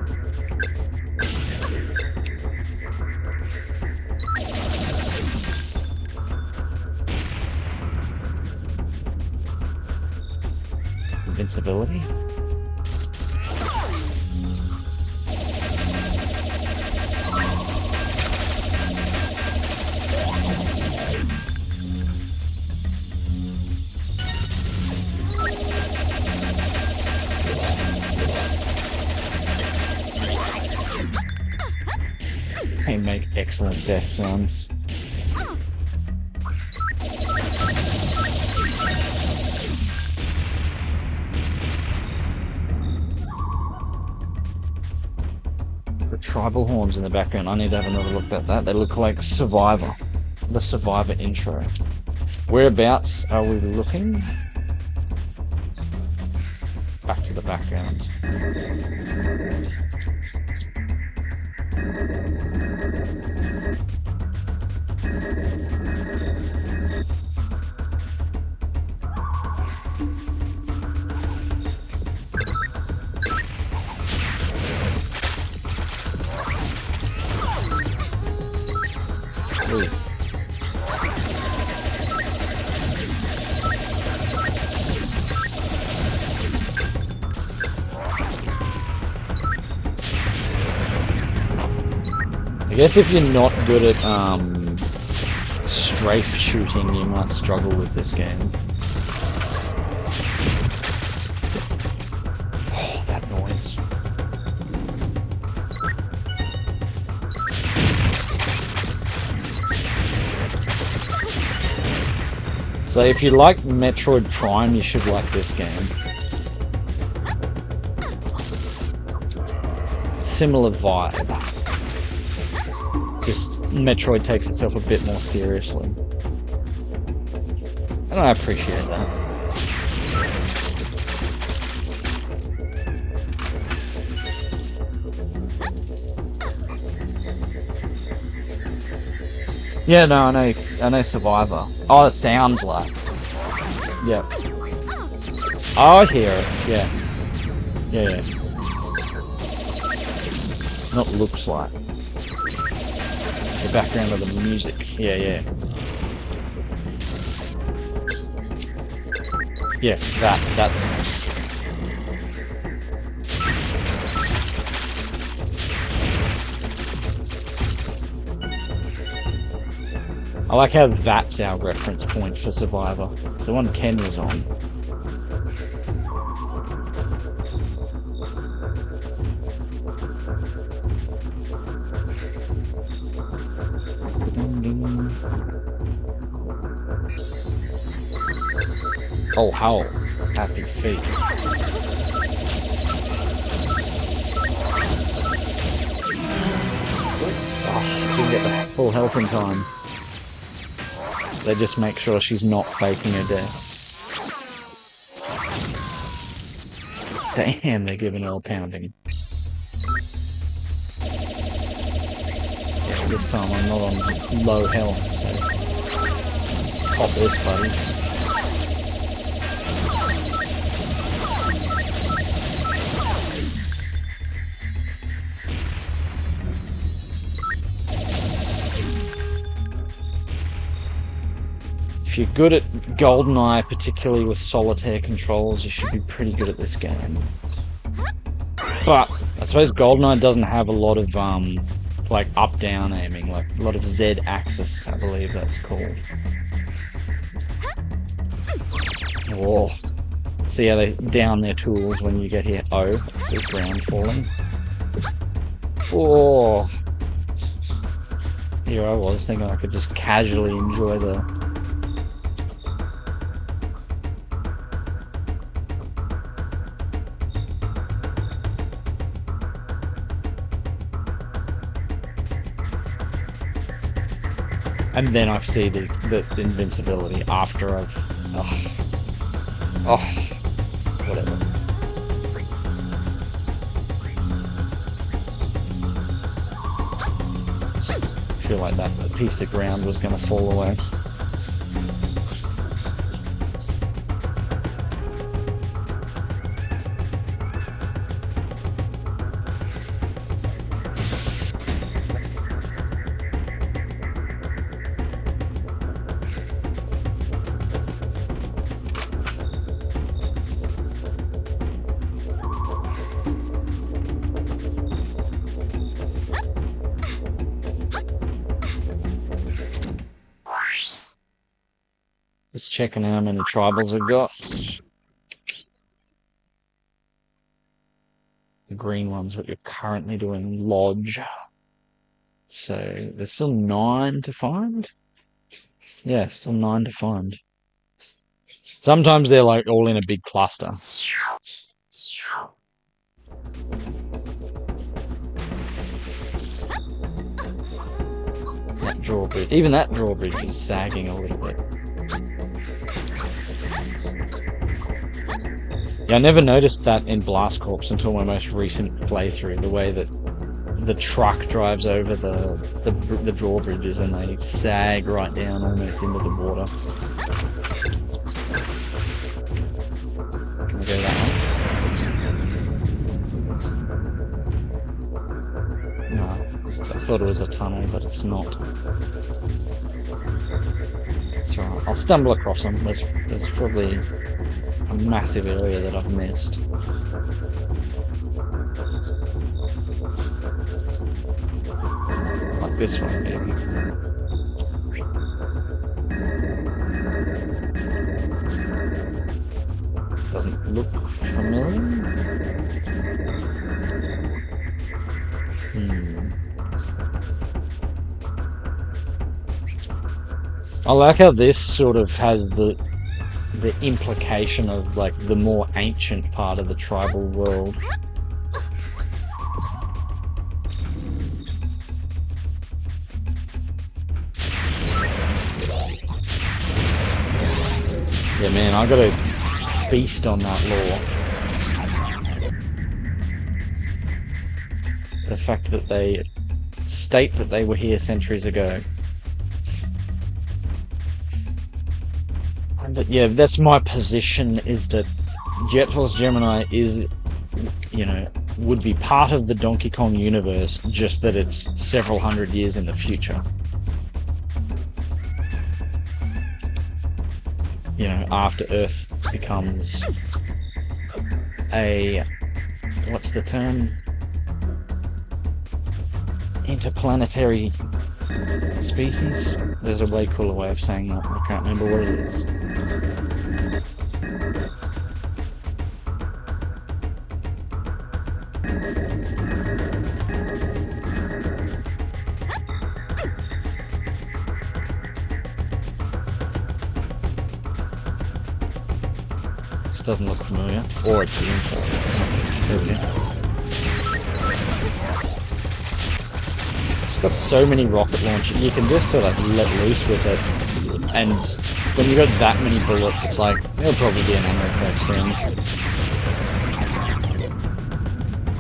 Invincibility? They make excellent death sounds. The tribal horns in the background, I need to have another look at that. They look like Survivor. The Survivor intro. Whereabouts are we looking? Back to the background. I guess if you're not good at strafe shooting, you might struggle with this game. Oh, that noise. So if you like Metroid Prime, you should like this game. Similar vibe. Just Metroid takes itself a bit more seriously. And I appreciate that. Yeah, no, I know Survivor. Oh, it sounds like. Yeah. Oh, I hear it, yeah. Yeah. Not looks like. The background of the music. Yeah. Yeah, that's nice. I like how that's our reference point for Survivor. It's the one Ken was on. Oh, how happy feet. Oh, didn't get the full health in time. They just make sure she's not faking her death. Damn, they're giving her a pounding. Yeah, this time I'm not on low health, so pop this, buddies. If you're good at GoldenEye, particularly with solitaire controls, you should be pretty good at this game. But I suppose GoldenEye doesn't have a lot of like up-down aiming, like a lot of Z-axis, I believe that's called. Oh, see how they down their tools when you get here. Oh, this round falling. Oh, here I was thinking I could just casually enjoy the. And then I see the invincibility after I've... Oh, whatever. I feel like that piece of ground was going to fall away. Just checking how many tribals I've got. The green one's what you're currently doing, Lodge. So there's still 9 to find? Yeah, still 9 to find. Sometimes they're like all in a big cluster. That drawbridge, even that drawbridge is sagging a little bit. Yeah, I never noticed that in Blast Corps until my most recent playthrough, the way that the truck drives over the drawbridges and they sag right down almost into the water. Can we go that way? No, I thought it was a tunnel, but it's not. It's alright, I'll stumble across them. There's probably a massive area that I've missed. Like this one, maybe. Doesn't look familiar. I like how this sort of has the implication of like the more ancient part of the tribal world. Yeah, man, I gotta feast on that lore. The fact that they state that they were here centuries ago. But yeah, that's my position, is that Jet Force Gemini is, you know, would be part of the Donkey Kong universe, just that it's several hundred years in the future. You know, after Earth becomes a, what's the term? Interplanetary species? There's a way cooler way of saying that, I can't remember what it is. This doesn't look familiar, or it's the info. There we go. It's got so many rocket launchers, you can just sort of let loose with it, and when you've got that many bullets, it's like, it'll probably be an ammo crack soon.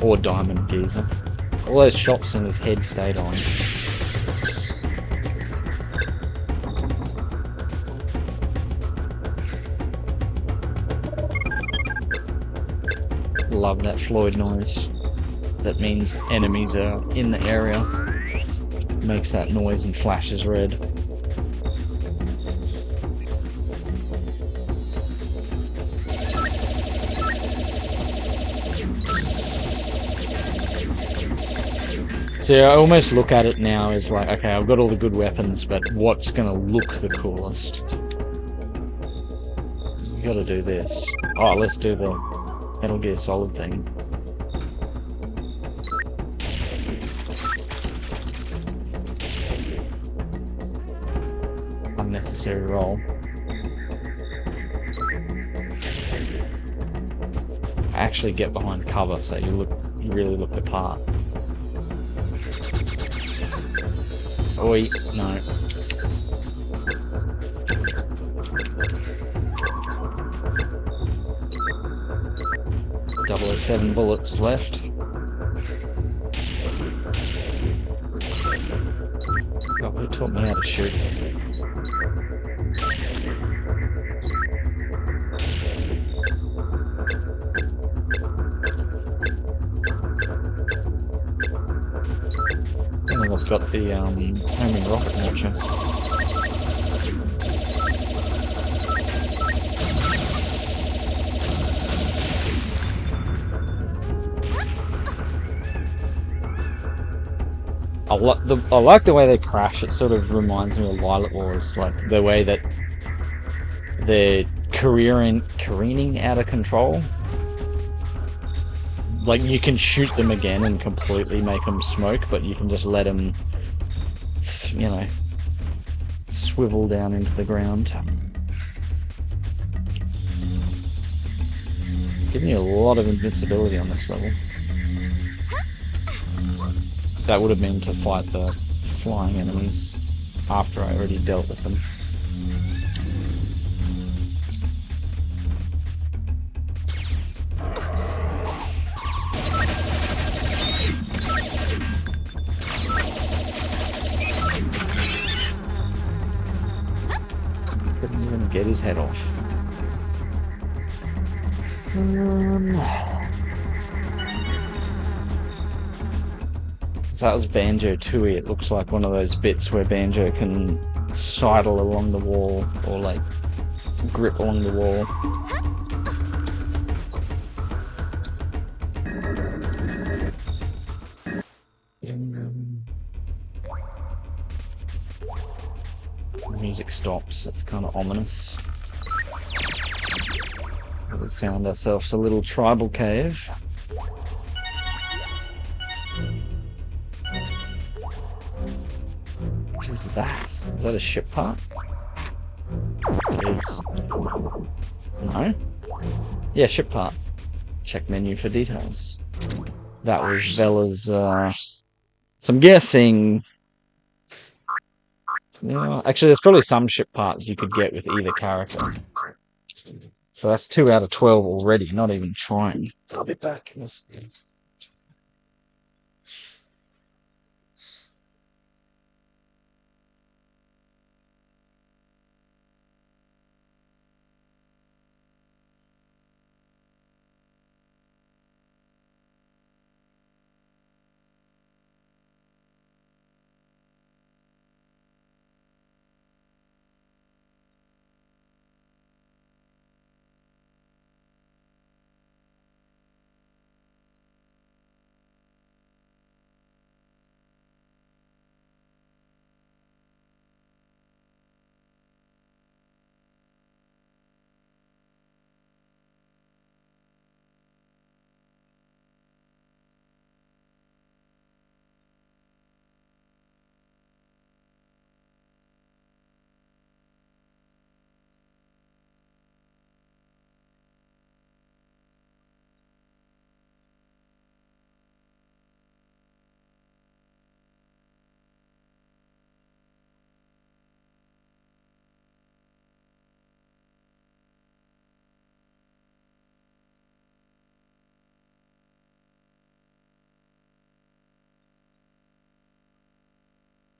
Or Diamond Geezer. All those shots in his head stayed on. Love that Floyd noise. That means enemies are in the area. Makes that noise and flashes red. So I almost look at it now as like, okay, I've got all the good weapons, but what's gonna look the coolest? You gotta do this. Oh, let's do the Metal Gear Solid thing. Unnecessary roll. Actually get behind cover so you really look the part. Oi, no. 007 bullets left. God, who taught me how to shoot? And I've got the homing rocket launcher. I like the way they crash. It sort of reminds me of Violet Wars, like the way that they're careening out of control. Like you can shoot them again and completely make them smoke, but you can just let them, you know, swivel down into the ground. Giving you a lot of invincibility on this level. That would have been to fight the flying enemies after I already dealt with them. and get his head off. If that was Banjo-Tooie, it looks like one of those bits where Banjo can sidle along the wall, or like grip along the wall. The music stops, that's kind of ominous. We found ourselves a little tribal cave. What is that? Is that a ship part? It is. No? Yeah, ship part. Check menu for details. That was Vela's, so I'm guessing... Yeah, actually there's probably some ship parts you could get with either character. So that's 2 out of 12 already, not even trying. I'll be back.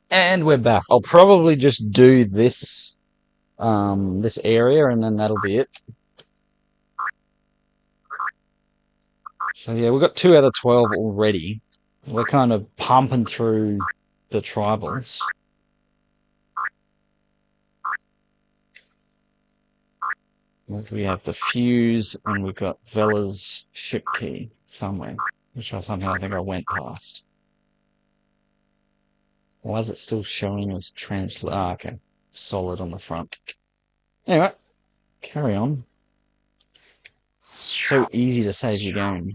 And we're back. I'll probably just do this this area and then that'll be it. So yeah, we've got 2 out of 12 already. We're kind of pumping through the tribals. We have the fuse and we've got Vela's ship key somewhere, which I somehow think I went past. Why is it still showing as okay. Solid on the front. Anyway, carry on. So easy to save your game.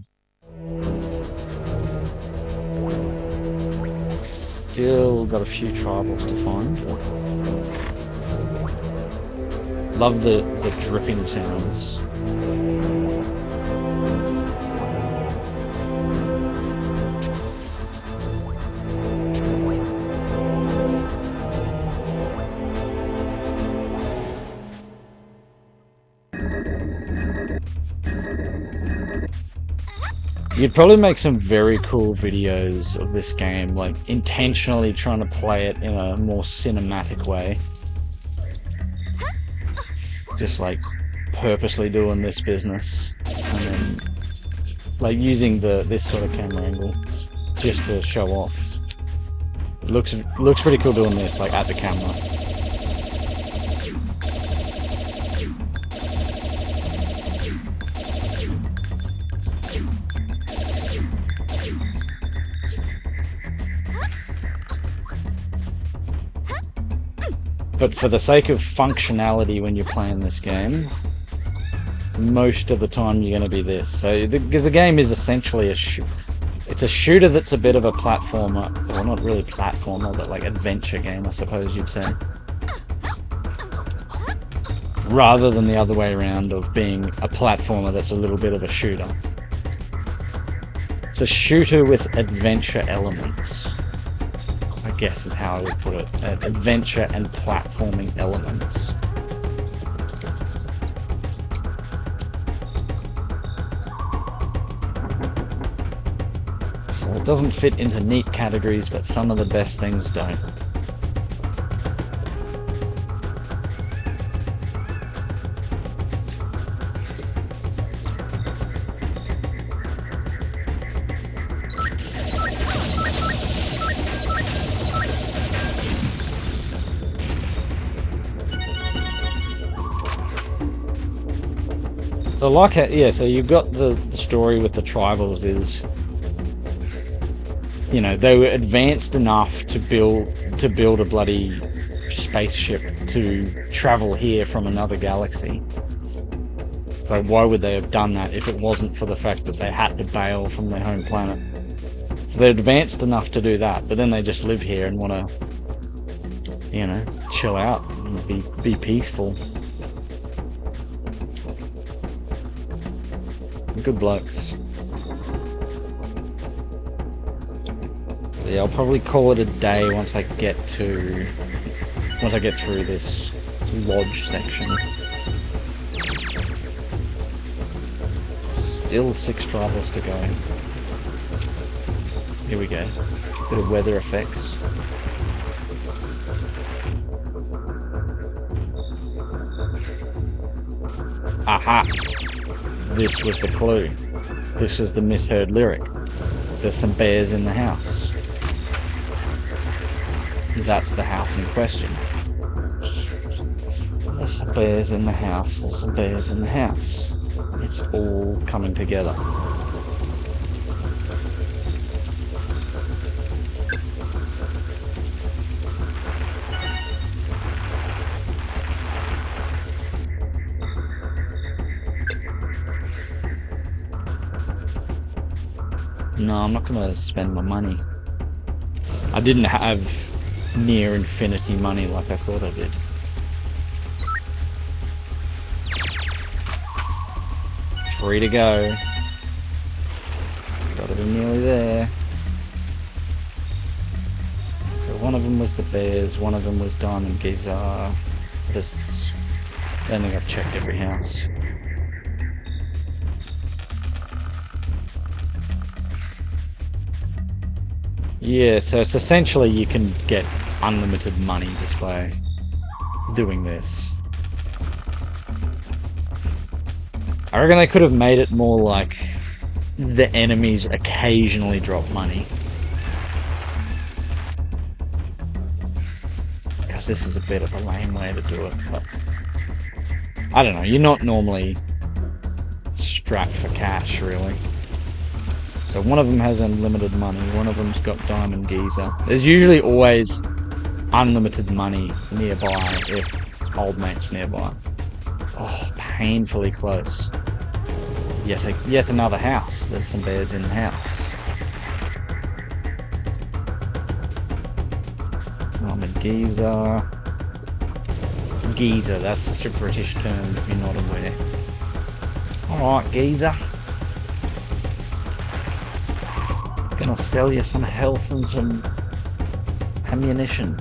Still got a few tribals to find. Love the dripping sounds. You'd probably make some very cool videos of this game, like intentionally trying to play it in a more cinematic way. Just like purposely doing this business, and then like using this sort of camera angle just to show off. It looks pretty cool doing this, like at the camera. But for the sake of functionality when you're playing this game, most of the time you're going to be this. So, because the game is essentially it's a shooter that's a bit of a platformer, well not really platformer, but like adventure game, I suppose you'd say. Rather than the other way around of being a platformer that's a little bit of a shooter. It's a shooter with adventure elements, I guess is how I would put it. Adventure and platforming elements. So it doesn't fit into neat categories, but some of the best things don't. So like, yeah, so you've got the story with the tribals is, you know, they were advanced enough to build a bloody spaceship to travel here from another galaxy. So why would they have done that if it wasn't for the fact that they had to bail from their home planet? So they're advanced enough to do that, but then they just live here and want to, you know, chill out and be peaceful. Good blokes. So yeah, I'll probably call it a day once I get through this lodge section. Still 6 tribals to go. Here we go. Bit of weather effects. Aha! This was the clue. This was the misheard lyric. There's some bears in the house. That's the house in question. There's some bears in the house. There's some bears in the house. It's all coming together. No, I'm not gonna spend my money. I didn't have near infinity money like I thought I did. It's free to go. Gotta be nearly there. So one of them was the bears, one of them was Diamond Geyser. I don't think I've checked every house. Yeah, so it's essentially you can get unlimited money just by doing this. I reckon they could have made it more like the enemies occasionally drop money. Because this is a bit of a lame way to do it, but I don't know, you're not normally strapped for cash, really. So one of them has unlimited money, one of them's got Diamond Geyser. There's usually always unlimited money nearby if old mate's nearby. Oh, painfully close. Yet another house. There's some bears in the house. Diamond Geyser. Geyser, that's such a British term if you're not aware. Alright, Geyser. Gonna sell you some health and some ammunition.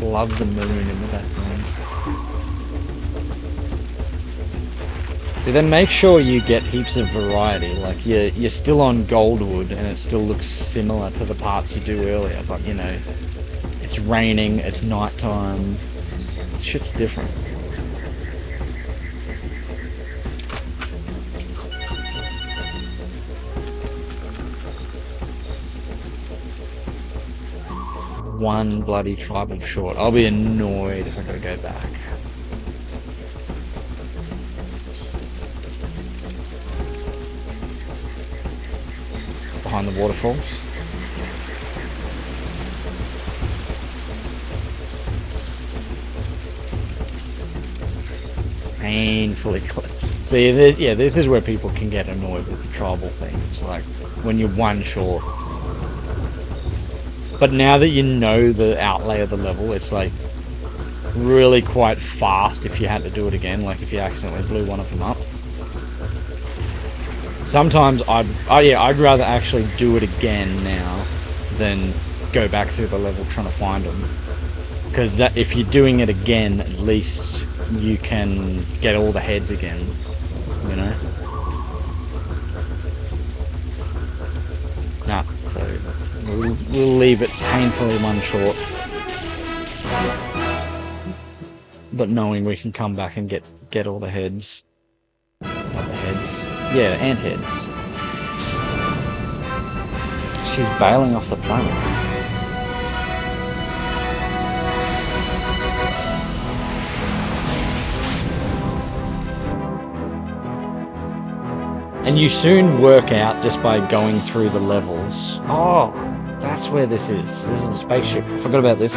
Love the moon in the background. So then make sure you get heaps of variety, like you're still on Goldwood and it still looks similar to the parts you do earlier, but you know, it's raining, it's nighttime, shit's different. One bloody tribal short. I'll be annoyed if I gotta go back. Behind the waterfalls. Painfully close. See, yeah, this is where people can get annoyed with the tribal thing. It's like when you're one short. But now that you know the outlay of the level, it's like really quite fast if you had to do it again, like if you accidentally blew one of them up. Sometimes I'd rather actually do it again now than go back through the level trying to find them. Because that if you're doing it again, at least you can get all the heads again, you know? Nah, so we'll leave it painfully one short. but knowing we can come back and get all the heads. Not the heads. Yeah, and heads. She's bailing off the planet. And you soon work out just by going through the levels. Oh, that's where this is. This is the spaceship. I forgot about this.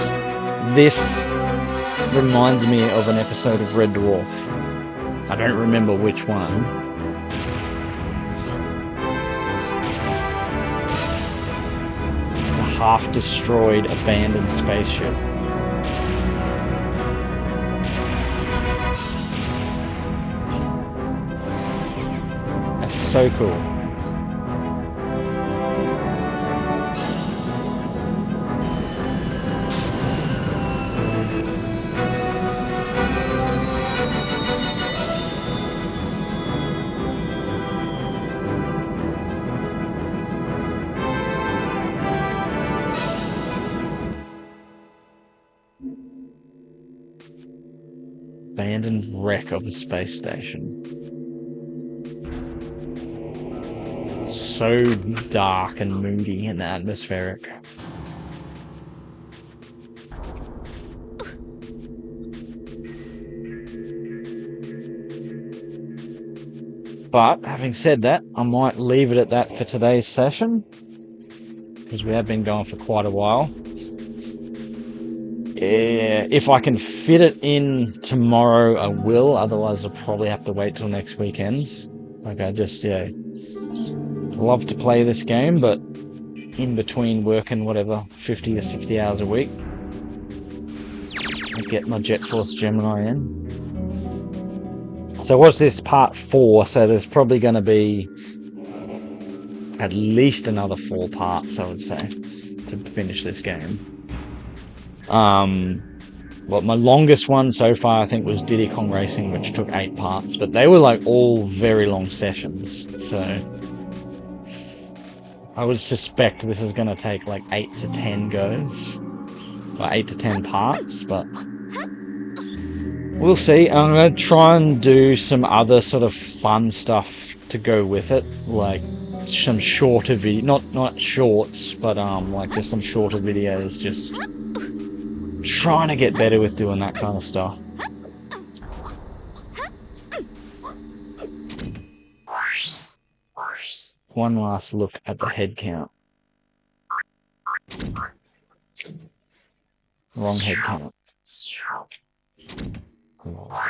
This reminds me of an episode of Red Dwarf. I don't remember which one. The half-destroyed, abandoned spaceship. That's so cool. Abandoned wreck of a space station. So dark and moody and atmospheric. But having said that, I might leave it at that for today's session, because we have been going for quite a while. If I can fit it in tomorrow, I will. Otherwise, I'll probably have to wait till next weekend. Like, I just, love to play this game, but in between working, whatever, 50 to 60 hours a week, I get my Jet Force Gemini in. So what's this, part 4? So there's probably going to be at least another 4 parts, I would say, to finish this game. Well, my longest one so far, I think, was Diddy Kong Racing, which took 8 parts, but they were like all very long sessions, so I would suspect this is going to take like 8 to 10 goes, or 8 to 10 parts, but we'll see. I'm going to try and do some other sort of fun stuff to go with it, like some shorter not shorts, but like just some shorter videos, just trying to get better with doing that kind of stuff. One last look at the head count. Wrong head count.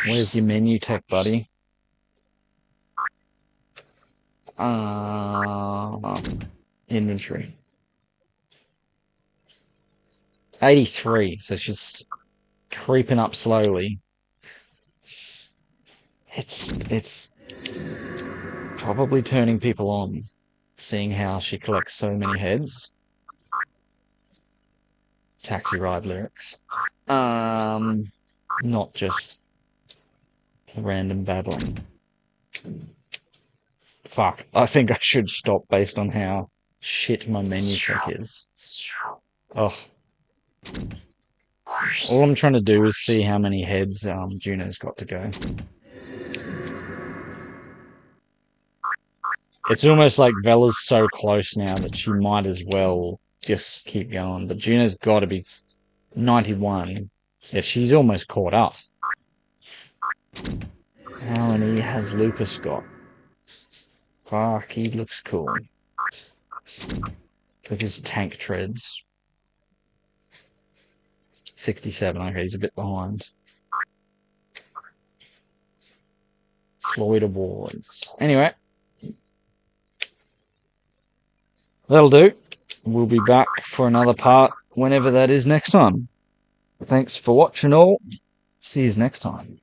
Where's your menu tech, buddy? Inventory. 83, so she's creeping up slowly. It's probably turning people on, seeing how she collects so many heads. Taxi ride lyrics. Not just random babbling. Fuck, I think I should stop based on how shit my menu check is. Oh. All I'm trying to do is see how many heads Juno's got to go. It's almost like Vela's so close now that she might as well just keep going. But Juno's got to be 91. Yeah, she's almost caught up. How many has Lupus got? Fuck, he looks cool. With his tank treads. 67, okay, he's a bit behind. Floyd Awards. Anyway. That'll do. We'll be back for another part whenever that is next time. Thanks for watching all. See you next time.